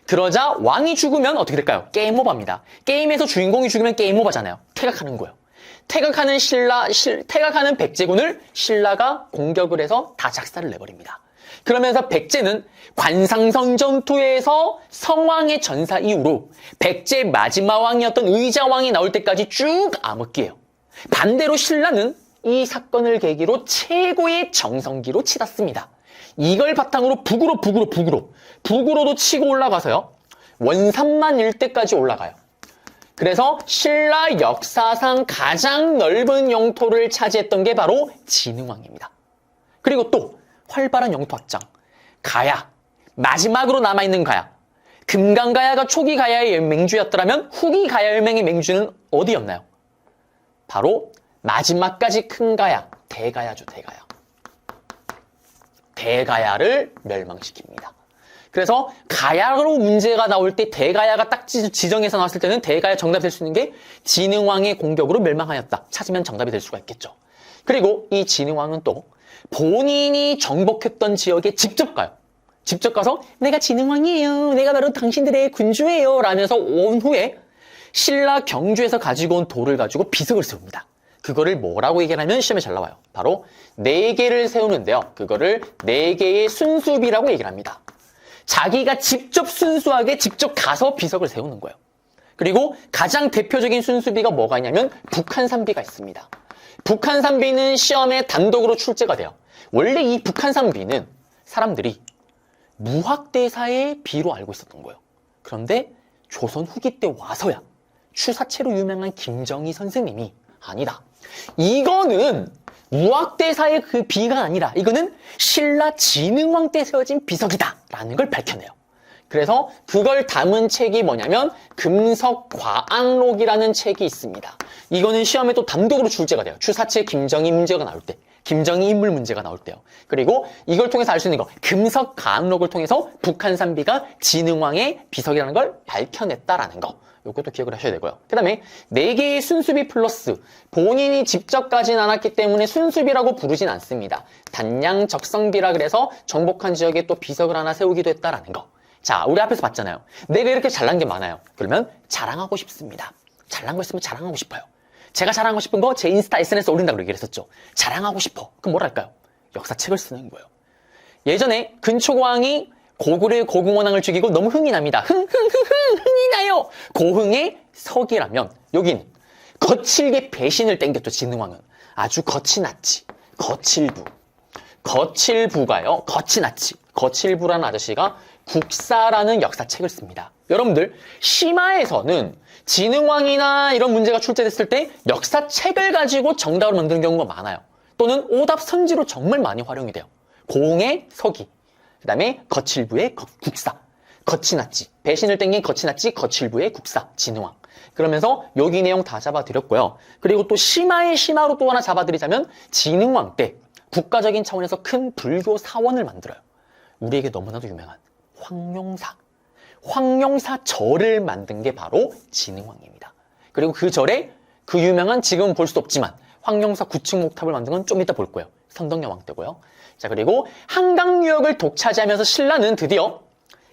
그러자 왕이 죽으면 어떻게 될까요? 게임 오버입니다. 게임에서 주인공이 죽으면 게임 오버잖아요. 퇴각하는 거예요. 퇴각하는 백제군을 신라가 공격을 해서 다 작살을 내버립니다. 그러면서 백제는 관상선 전투에서 성왕의 전사 이후로 백제 마지막 왕이었던 의자왕이 나올 때까지 쭉 암흑기예요. 반대로 신라는 이 사건을 계기로 최고의 정성기로 치닫습니다. 이걸 바탕으로 북으로도 치고 올라가서요. 원산만 일대까지 올라가요. 그래서 신라 역사상 가장 넓은 영토를 차지했던 게 바로 진흥왕입니다. 그리고 또 활발한 영토 확장, 가야, 마지막으로 남아있는 가야. 금강가야가 초기 가야의 맹주였더라면 후기 가야의 맹주는 어디였나요? 바로 마지막까지 큰 가야, 대가야죠, 대가야. 대가야를 멸망시킵니다. 그래서 가야로 문제가 나올 때 대가야가 딱 지정해서 나왔을 때는 대가야 정답이 될 수 있는 게 진흥왕의 공격으로 멸망하였다. 찾으면 정답이 될 수가 있겠죠. 그리고 이 진흥왕은 또 본인이 정복했던 지역에 직접 가요. 직접 가서 내가 진흥왕이에요. 내가 바로 당신들의 군주예요. 라면서 온 후에 신라 경주에서 가지고 온 돌을 가지고 비석을 세웁니다. 그거를 뭐라고 얘기하면 시험에 잘 나와요. 바로 4개를 세우는데요. 그거를 4개의 순수비라고 얘기를 합니다. 자기가 직접 순수하게 직접 가서 비석을 세우는 거예요. 그리고 가장 대표적인 순수비가 뭐가 있냐면 북한산비가 있습니다. 북한산비는 시험에 단독으로 출제가 돼요. 원래 이 북한산비는 사람들이 무학대사의 비로 알고 있었던 거예요. 그런데 조선 후기 때 와서야 추사체로 유명한 김정희 선생님이 아니다. 이거는 무학대사의 그 비가 아니라 이거는 신라 진흥왕 때 세워진 비석이다 라는 걸 밝혀내요. 그래서 그걸 담은 책이 뭐냐면 금석과학록이라는 책이 있습니다. 이거는 시험에 또 단독으로 출제가 돼요. 추사체 김정희 문제가 나올 때, 김정희 인물 문제가 나올 때요. 그리고 이걸 통해서 알 수 있는 거, 금석과학록을 통해서 북한산비가 진흥왕의 비석이라는 걸 밝혀냈다라는 거. 이것도 기억을 하셔야 되고요. 그 다음에 4개의 순수비 플러스 본인이 직접 가진 않았기 때문에 순수비라고 부르진 않습니다. 단양 적성비라 그래서 정복한 지역에 또 비석을 하나 세우기도 했다라는 거. 자, 우리 앞에서 봤잖아요. 내가 이렇게 잘난 게 많아요. 그러면 자랑하고 싶습니다. 잘난 거 있으면 자랑하고 싶어요. 제가 자랑하고 싶은 거 제 인스타 SNS 올린다고 얘기를 했었죠. 자랑하고 싶어. 그럼 뭐랄까요? 역사책을 쓰는 거예요. 예전에 근초고왕이 고구려의 고궁원왕을 죽이고 너무 흥이 납니다. 흥이 나요. 고흥의 석이라면 여긴 거칠게 배신을 땡겼죠. 진흥왕은 아주 거치 났지. 거칠부가요. 거치 났지. 거칠부라는 아저씨가 국사라는 역사책을 씁니다. 여러분들 심화에서는 진흥왕이나 이런 문제가 출제됐을 때 역사책을 가지고 정답을 만드는 경우가 많아요. 또는 오답 선지로 정말 많이 활용이 돼요. 고흥의 서기, 그 다음에 거칠부의 국사, 거치났지, 배신을 땡긴 거치났지, 거칠부의 국사, 진흥왕. 그러면서 여기 내용 다 잡아드렸고요. 그리고 또 심화의 심화로 또 하나 잡아드리자면 진흥왕 때 국가적인 차원에서 큰 불교 사원을 만들어요. 우리에게 너무나도 유명한 황룡사 절을 만든 게 바로 진흥왕입니다. 그리고 그 절에 그 유명한 지금은 볼 수 없지만 황룡사 9층 목탑을 만든 건 좀 이따 볼 거예요. 선덕여왕 때고요. 자, 그리고 한강 유역을 독차지하면서 신라는 드디어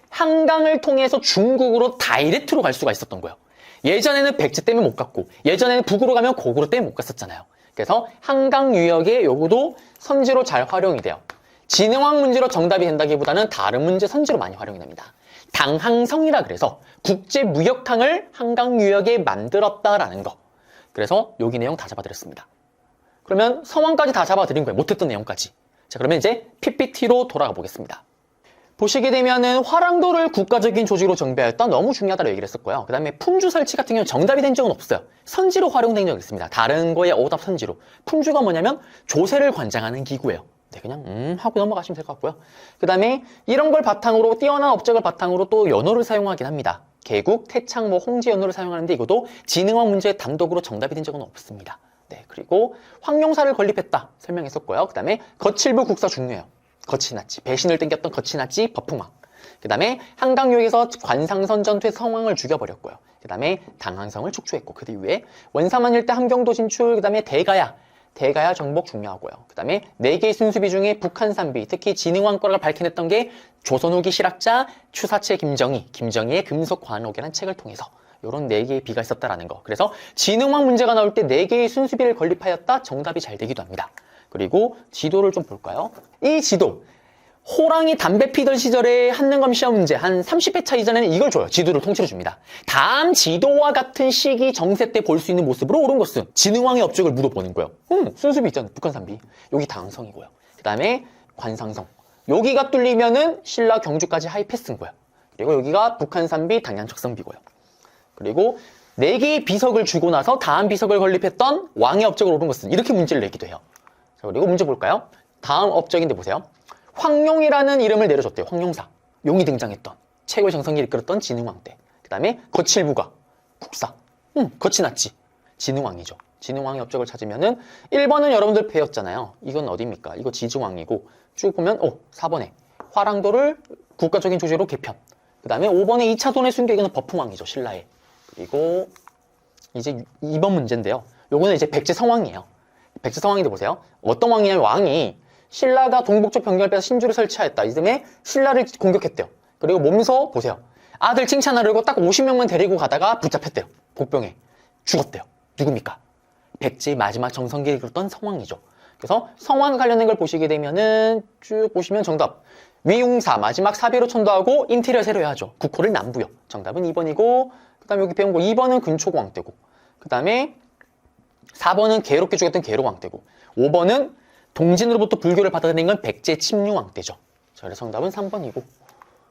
한강을 통해서 중국으로 다이렉트로 갈 수가 있었던 거예요. 예전에는 백제 때문에 못 갔고 예전에는 북으로 가면 고구려 때문에 못 갔었잖아요. 그래서 한강 유역의 요구도 선지로 잘 활용이 돼요. 진흥왕 문제로 정답이 된다기보다는 다른 문제 선지로 많이 활용이 됩니다. 당항성이라 그래서 국제무역항을 한강 유역에 만들었다라는 거. 그래서 여기 내용 다 잡아드렸습니다. 그러면 성왕까지 다 잡아드린 거예요. 못했던 내용까지. 자, 그러면 이제 PPT로 돌아가 보겠습니다. 보시게 되면은 화랑도를 국가적인 조직으로 정비하였다. 너무 중요하다고 얘기를 했었고요. 그 다음에 품주 설치 같은 경우는 정답이 된 적은 없어요. 선지로 활용된 적이 있습니다. 다른 거에 오답 선지로. 품주가 뭐냐면 조세를 관장하는 기구예요. 네, 그냥 하고 넘어가시면 될 것 같고요. 그 다음에 이런 걸 바탕으로 뛰어난 업적을 바탕으로 또 연호를 사용하긴 합니다. 개국, 태창, 홍지 연호를 사용하는데 이것도 진흥왕 문제의 단독으로 정답이 된 적은 없습니다. 네, 그리고 황룡사를 건립했다 설명했었고요. 그 다음에 거칠부 국사 중요해요. 거치났지, 배신을 땡겼던 거치났지, 법풍왕. 그 다음에 한강요에서 관상선 전투의 성왕을 죽여버렸고요. 그 다음에 당한성을 촉초했고 그 이후에 원사만 일대 함경도 진출, 그 다음에 대가야 정복 중요하고요. 그 다음에 4개의 순수비 중에 북한산비, 특히 진흥왕 거를 밝혀냈던 게 조선 후기 실학자 추사체 김정희의 금속관옥이라는 책을 통해서 이런 4개의 비가 있었다라는 거. 그래서 진흥왕 문제가 나올 때 4개의 순수비를 건립하였다. 정답이 잘 되기도 합니다. 그리고 지도를 좀 볼까요? 이 지도, 호랑이 담배 피던 시절에 한능검 시험 문제 한 30회차 이전에는 이걸 줘요. 지도를 통째로 줍니다. 다음 지도와 같은 시기 정세 때 볼 수 있는 모습으로 옳은 것은 진흥왕의 업적을 물어보는 거예요. 순수비 있잖아요. 북한산비. 여기 당항성이고요. 그 다음에 관상성. 여기가 뚫리면은 신라 경주까지 하이패스인 거예요. 그리고 여기가 북한산비 당양척성비고요. 그리고 4개의 비석을 주고 나서 다음 비석을 건립했던 왕의 업적을 옳은 것은 이렇게 문제를 내기도 해요. 자, 그리고 문제 볼까요? 다음 업적인데 보세요. 황룡이라는 이름을 내려줬대요. 황룡사. 용이 등장했던 최고의 정성기를 이끌었던 진흥왕 때. 그 다음에 거칠부가 국사. 거치 났지. 진흥왕이죠. 진흥왕의 업적을 찾으면은 1번은 여러분들 배웠잖아요. 이건 어디입니까? 이거 지증왕이고 쭉 보면 4번에 화랑도를 국가적인 조제로 개편. 그 다음에 5번에 2차 돈의 순교, 이거는 버풍왕이죠. 신라의. 그리고 이제 2번 문제인데요. 요거는 이제 백제 성왕이에요. 백제 성왕인데 보세요. 어떤 왕이냐면 왕이 신라가 동북쪽 변경을 빼서 신주를 설치하였다. 이듬해 신라를 공격했대요. 그리고 몸소 보세요. 아들 칭찬하려고 딱 50명만 데리고 가다가 붙잡혔대요. 복병에. 죽었대요. 누굽니까? 백제의 마지막 정성기를 이끌었던 성왕이죠. 그래서 성왕과 관련된 걸 보시게 되면은 쭉 보시면 정답. 위웅사 마지막 사비로 천도하고 인테리어 새로 해야죠. 국호를 남부요. 정답은 2번이고 그 다음에 여기 배운 거 2번은 근초고왕 때고 그 다음에 4번은 괴롭게 죽였던 괴로왕 때고 5번은 동진으로부터 불교를 받아들인 건 백제 침류왕 때죠. 자, 그래서 정답은 3번이고.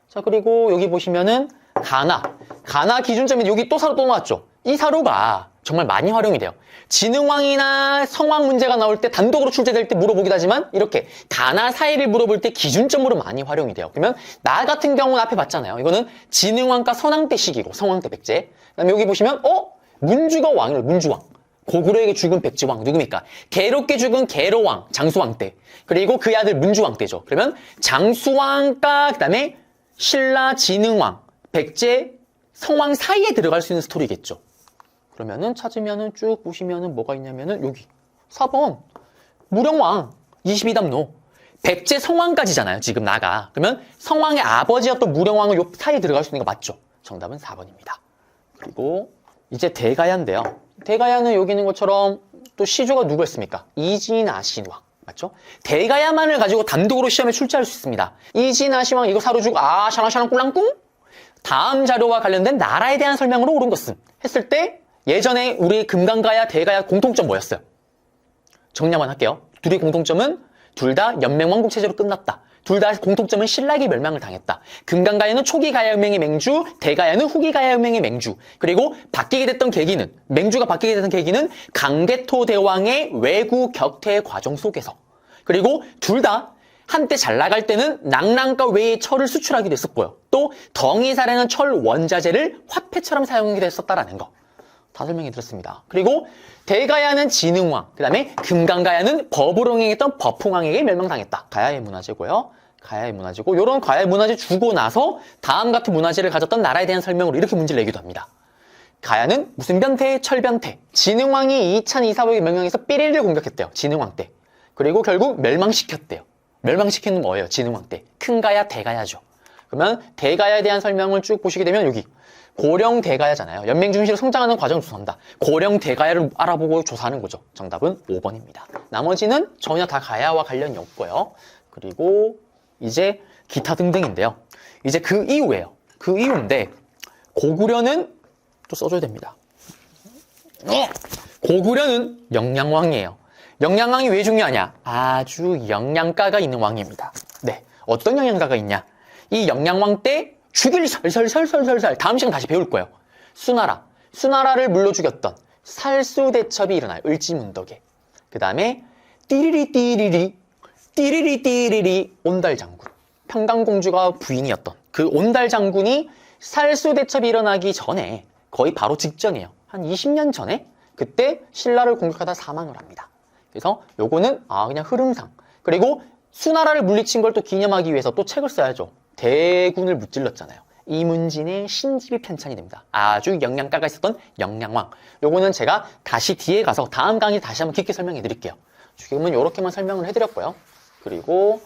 자, 그리고 여기 보시면은 가나 기준점이 여기 또 사로 또 나왔죠. 이 사로가 정말 많이 활용이 돼요. 진흥왕이나 성왕 문제가 나올 때 단독으로 출제될 때 물어보기도 하지만 이렇게 가나 사이를 물어볼 때 기준점으로 많이 활용이 돼요. 그러면 나 같은 경우는 앞에 봤잖아요. 이거는 진흥왕과 선왕 때 시기고 성왕 때 백제. 그다음에 여기 보시면 문주가 왕이에요. 문주왕. 고구려에게 죽은 백제왕 누굽니까? 괴롭게 죽은 괴로왕 장수왕 때. 그리고 그의 아들 문주왕 때죠. 그러면 장수왕과 그다음에 신라 진흥왕 백제 성왕 사이에 들어갈 수 있는 스토리겠죠. 그러면은 찾으면은 쭉 보시면은 뭐가 있냐면은 여기 4번 무령왕 22담로 백제 성왕까지잖아요. 지금 나가. 그러면 성왕의 아버지였던 무령왕은 요 사이에 들어갈 수 있는 거 맞죠? 정답은 4번입니다. 그리고 이제 대가야인데요. 대가야는 여기 있는 것처럼 또 시조가 누구였습니까? 이진아신왕. 맞죠? 대가야만을 가지고 단독으로 시험에 출제할 수 있습니다. 이진아신왕 이거 사로주고 샤랑샤랑 꿀랑꿍? 다음 자료와 관련된 나라에 대한 설명으로 옳은 것은 했을 때 예전에 우리 금강가야 대가야 공통점 뭐였어요? 정리 한번 할게요. 둘의 공통점은 둘 다 연맹왕국 체제로 끝났다. 둘 다 공통점은 신라에게 멸망을 당했다. 금강가야는 초기 가야혁명의 맹주, 대가야는 후기 가야혁명의 맹주. 그리고 맹주가 바뀌게 됐던 계기는 강대토 대왕의 왜구 격퇴 과정 속에서. 그리고 둘 다 한때 잘 나갈 때는 낭랑가 외의 철을 수출하기도 했었고요. 또 덩이살에는 철 원자재를 화폐처럼 사용하기도 했었다라는 거. 다 설명해 드렸습니다. 그리고 대가야는 진흥왕, 그 다음에 금강가야는 법으로 행했던 버풍왕에게 멸망당했다. 가야의 문화재고요. 가야의 문화재고 이런 가야의 문화재 주고 나서 다음 같은 문화재를 가졌던 나라에 대한 설명으로 이렇게 문제를 내기도 합니다. 가야는 무슨 변태? 철변태. 진흥왕이 2,245에 명령해서 삐리를 공격했대요. 진흥왕 때. 그리고 결국 멸망시켰대요. 멸망시키는 뭐예요? 진흥왕 때. 큰 가야, 대가야죠. 그러면 대가야에 대한 설명을 쭉 보시게 되면 여기 고령 대가야잖아요. 연맹 중시로 성장하는 과정을 조사한다. 고령 대가야를 알아보고 조사하는 거죠. 정답은 5번입니다. 나머지는 전혀 다 가야와 관련이 없고요. 그리고 이제 기타 등등인데요. 이제 그 이후에요. 그 이후인데 고구려는 또 써줘야 됩니다. 고구려는 영양왕이에요. 영양왕이 왜 중요하냐? 아주 영양가가 있는 왕입니다. 네, 어떤 영양가가 있냐? 이 영양왕 때 죽일 설설설설설설 다음 시간 다시 배울 거예요. 수나라를 물러 죽였던 살수대첩이 일어나요. 을지문덕에. 그 다음에 띠리리 온달장군. 평강공주가 부인이었던 그 온달장군이 살수대첩이 일어나기 전에 거의 바로 직전이에요. 한 20년 전에 그때 신라를 공격하다 사망을 합니다. 그래서 요거는 그냥 흐름상. 그리고 수나라를 물리친 걸 또 기념하기 위해서 또 책을 써야죠. 대군을 무찔렀잖아요. 이문진의 신집이 편찬이 됩니다. 아주 영양가가 있었던 영양왕. 요거는 제가 다시 뒤에 가서 다음 강의 다시 한번 깊게 설명해 드릴게요. 지금은 이렇게만 설명을 해드렸고요. 그리고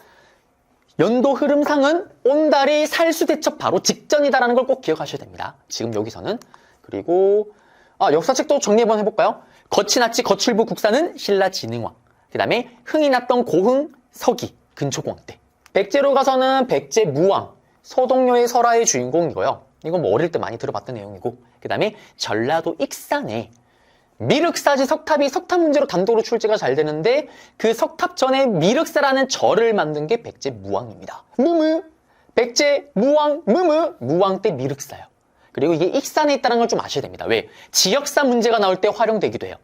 연도 흐름상은 온달이 살수대첩 바로 직전이다라는 걸 꼭 기억하셔야 됩니다. 지금 여기서는. 그리고 역사책도 정리 한번 해볼까요? 거치 났지 거칠부 국사는 신라 진흥왕. 그 다음에 흥이 났던 고흥 서기 근초공황 때. 백제로 가서는 백제 무왕. 서동요의 설화의 주인공이고요. 이건 뭐 어릴 때 많이 들어봤던 내용이고, 그 다음에 전라도 익산에 미륵사지 석탑이 석탑 문제로 단독으로 출제가 잘 되는데 그 석탑 전에 미륵사라는 절을 만든 게 백제 무왕입니다. 무무 백제 무왕 무왕 때 미륵사요. 그리고 이게 익산에 있다는 걸 좀 아셔야 됩니다. 왜? 지역사 문제가 나올 때 활용되기도 해요.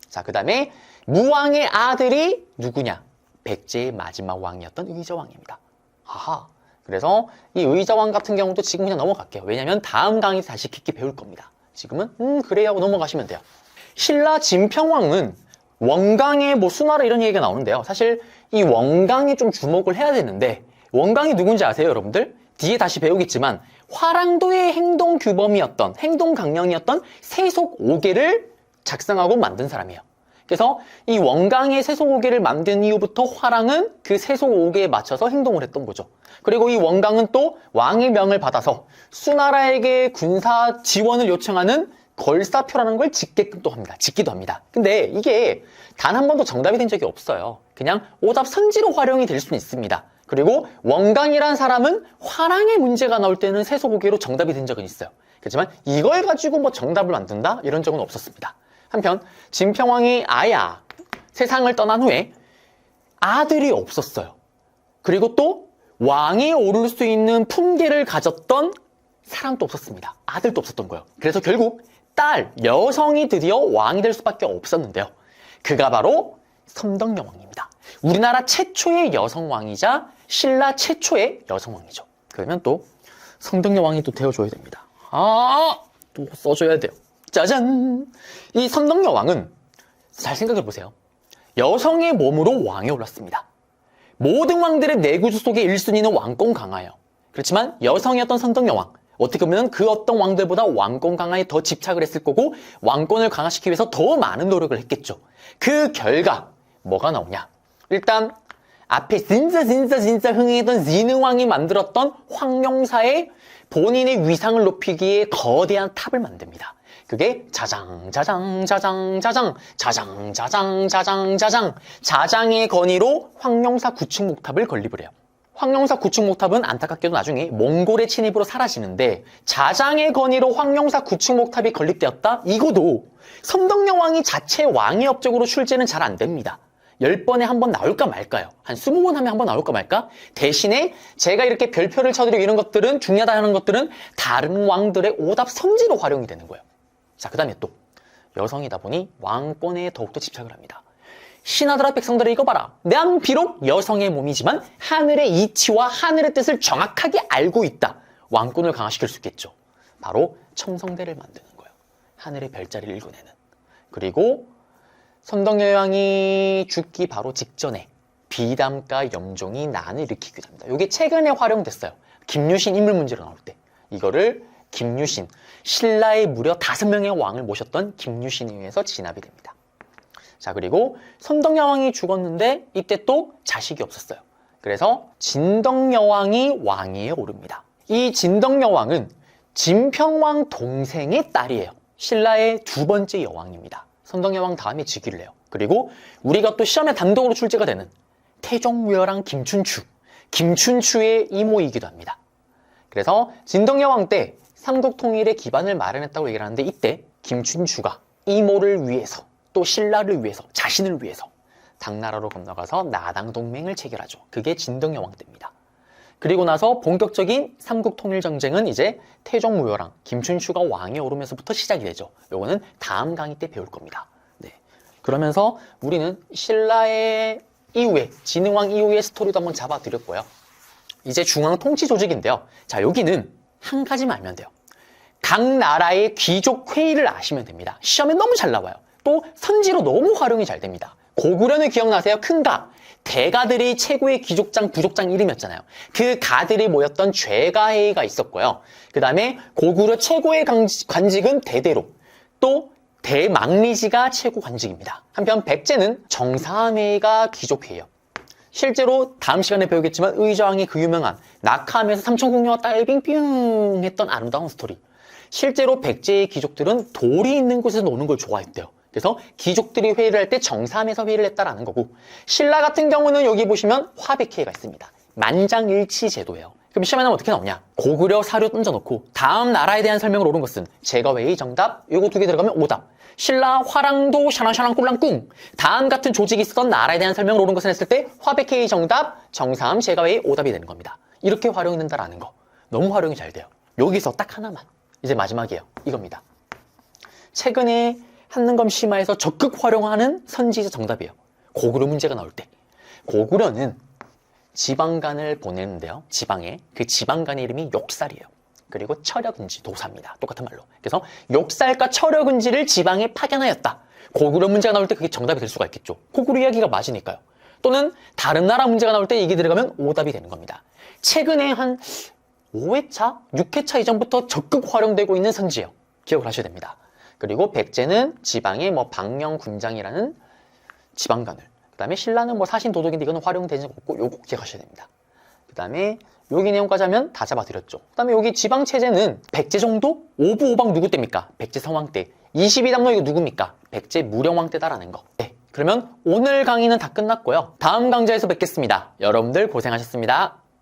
자, 그 다음에 무왕의 아들이 누구냐? 백제의 마지막 왕이었던 의저왕입니다. 하하. 그래서 이 의자왕 같은 경우도 지금 그냥 넘어갈게요. 왜냐면 다음 강의에서 다시 깊게 배울 겁니다. 지금은 그래 하고 넘어가시면 돼요. 신라 진평왕은 원강의 뭐 수나라 이런 얘기가 나오는데요. 사실 이 원강에 좀 주목을 해야 되는데 원강이 누군지 아세요, 여러분들? 뒤에 다시 배우겠지만 화랑도의 행동 규범이었던 행동 강령이었던 세속 5개를 작성하고 만든 사람이에요. 그래서 이 원강의 세속 5개를 만든 이후부터 화랑은 그 세속 5개에 맞춰서 행동을 했던 거죠. 그리고 이 원강은 또 왕의 명을 받아서 수나라에게 군사 지원을 요청하는 걸사표라는 걸 짓기도 합니다. 근데 이게 단 한 번도 정답이 된 적이 없어요. 그냥 오답선지로 활용이 될 수는 있습니다. 그리고 원강이란 사람은 화랑의 문제가 나올 때는 세속 5개로 정답이 된 적은 있어요. 그렇지만 이걸 가지고 뭐 정답을 만든다? 이런 적은 없었습니다. 한편 진평왕이 아야 세상을 떠난 후에 아들이 없었어요. 그리고 또 왕에 오를 수 있는 품계를 가졌던 사람도 없었습니다. 아들도 없었던 거예요. 그래서 결국 딸, 여성이 드디어 왕이 될 수밖에 없었는데요. 그가 바로 선덕여왕입니다. 우리나라 최초의 여성왕이자 신라 최초의 여성왕이죠. 그러면 또 선덕여왕이 또 되어줘야 됩니다. 또 써줘야 돼요. 짜잔! 이 선덕여왕은 잘 생각해 보세요. 여성의 몸으로 왕에 올랐습니다. 모든 왕들의 내구주 속에 1순위는 왕권 강화예요. 그렇지만 여성이었던 선덕여왕, 어떻게 보면 그 어떤 왕들보다 왕권 강화에 더 집착을 했을 거고 왕권을 강화시키기 위해서 더 많은 노력을 했겠죠. 그 결과 뭐가 나오냐? 일단 앞에 진짜 흥행했던 진흥왕이 만들었던 황룡사의 본인의 위상을 높이기에 거대한 탑을 만듭니다. 그게 자장의 건의로 황룡사 구축목탑을 건립을 해요. 황룡사 구축목탑은 안타깝게도 나중에 몽골의 침입으로 사라지는데 자장의 건의로 황룡사 구축목탑이 건립되었다? 이거도 선덕여왕이 자체 왕의 업적으로 출제는 잘 안 됩니다. 10번에 한 번 나올까 말까요? 한 20번 하면 한 번 나올까 말까? 대신에 제가 이렇게 별표를 쳐드리고 이런 것들은 중요하다 하는 것들은 다른 왕들의 오답 선지로 활용이 되는 거예요. 자, 그 다음에 또 여성이다 보니 왕권에 더욱더 집착을 합니다. 신하들아 백성들아 이거 봐라. 난 비록 여성의 몸이지만 하늘의 이치와 하늘의 뜻을 정확하게 알고 있다. 왕권을 강화시킬 수 있겠죠. 바로 첨성대를 만드는 거예요. 하늘의 별자리를 읽어내는. 그리고 선덕여왕이 죽기 바로 직전에 비담과 염종이 난을 일으키기도 합니다. 이게 최근에 활용됐어요. 김유신 인물 문제로 나올 때. 이거를 김유신, 신라에 무려 5명의 왕을 모셨던 김유신에 의해서 진압이 됩니다. 자, 그리고 선덕여왕이 죽었는데 이때 또 자식이 없었어요. 그래서 진덕여왕이 왕위에 오릅니다. 이 진덕여왕은 진평왕 동생의 딸이에요. 신라의 2번째 여왕입니다. 선덕여왕 다음에 즉위를 해요. 그리고 우리가 또 시험에 단독으로 출제가 되는 태종무열왕 김춘추의 이모이기도 합니다. 그래서 진덕여왕 때 삼국통일의 기반을 마련했다고 얘기를 하는데 이때 김춘추가 이모를 위해서 또 신라를 위해서 자신을 위해서 당나라로 건너가서 나당 동맹을 체결하죠. 그게 진덕여왕 때입니다. 그리고 나서 본격적인 삼국통일전쟁은 이제 태종무열왕 김춘추가 왕에 오르면서부터 시작이 되죠. 요거는 다음 강의 때 배울 겁니다. 네. 그러면서 우리는 신라의 이후에 진흥왕 이후의 스토리도 한번 잡아드렸고요. 이제 중앙통치조직인데요. 자, 여기는 한 가지만 알면 돼요. 각 나라의 귀족 회의를 아시면 됩니다. 시험에 너무 잘 나와요. 또 선지로 너무 활용이 잘 됩니다. 고구려는 기억나세요? 큰가? 대가들이 최고의 귀족장, 부족장 이름이었잖아요. 그 가들이 모였던 죄가회의가 있었고요. 그 다음에 고구려 최고의 관직은 대대로, 또 대망리지가 최고 관직입니다. 한편 백제는 정사회의가 귀족회의예요. 실제로 다음 시간에 배우겠지만 의저항이 그 유명한 낙하하면서 삼천궁녀와 딸빙빙 했던 아름다운 스토리. 실제로 백제의 귀족들은 돌이 있는 곳에서 노는 걸 좋아했대요. 그래서 귀족들이 회의를 할 때 정사함에서 회의를 했다라는 거고, 신라 같은 경우는 여기 보시면 화백회의가 있습니다. 만장일치 제도예요. 그럼 시험에 나오면 어떻게 나오냐? 고구려 사료 던져놓고 다음 나라에 대한 설명을 옳은 것은 제거회의 정답, 요거 두 개 들어가면 오답. 신라 화랑도 샤랑샤랑 꿀랑꿍, 다음 같은 조직이 있었던 나라에 대한 설명을 옳은 것을 했을 때 화백회의 정답, 정사함, 제거회의 오답이 되는 겁니다. 이렇게 활용이 된다라는 거. 너무 활용이 잘 돼요. 여기서 딱 하나만. 이제 마지막이에요. 이겁니다. 최근에 한능검 심화에서 적극 활용하는 선지자 정답이에요. 고구려 문제가 나올 때. 고구려는 지방간을 보내는데요. 지방에. 그 지방간의 이름이 욕살이에요. 그리고 철역은지, 도사입니다. 똑같은 말로. 그래서 욕살과 철역은지를 지방에 파견하였다. 고구려 문제가 나올 때 그게 정답이 될 수가 있겠죠. 고구려 이야기가 맞으니까요. 또는 다른 나라 문제가 나올 때 이게 들어가면 오답이 되는 겁니다. 최근에 한 5회차, 6회차 이전부터 적극 활용되고 있는 선지예요. 기억을 하셔야 됩니다. 그리고 백제는 지방에 방영군장이라는 지방관을, 그 다음에 신라는 사신 도덕인데 이거는 활용되지 않고 요거 기억하셔야 됩니다. 그 다음에 여기 내용까지 하면 다 잡아드렸죠. 그 다음에 여기 지방체제는 백제 정도? 오부오방 누구 때입니까? 백제 성왕 때. 22담로 이거 누굽니까? 백제 무령왕 때다라는 거. 네, 그러면 오늘 강의는 다 끝났고요. 다음 강좌에서 뵙겠습니다. 여러분들 고생하셨습니다.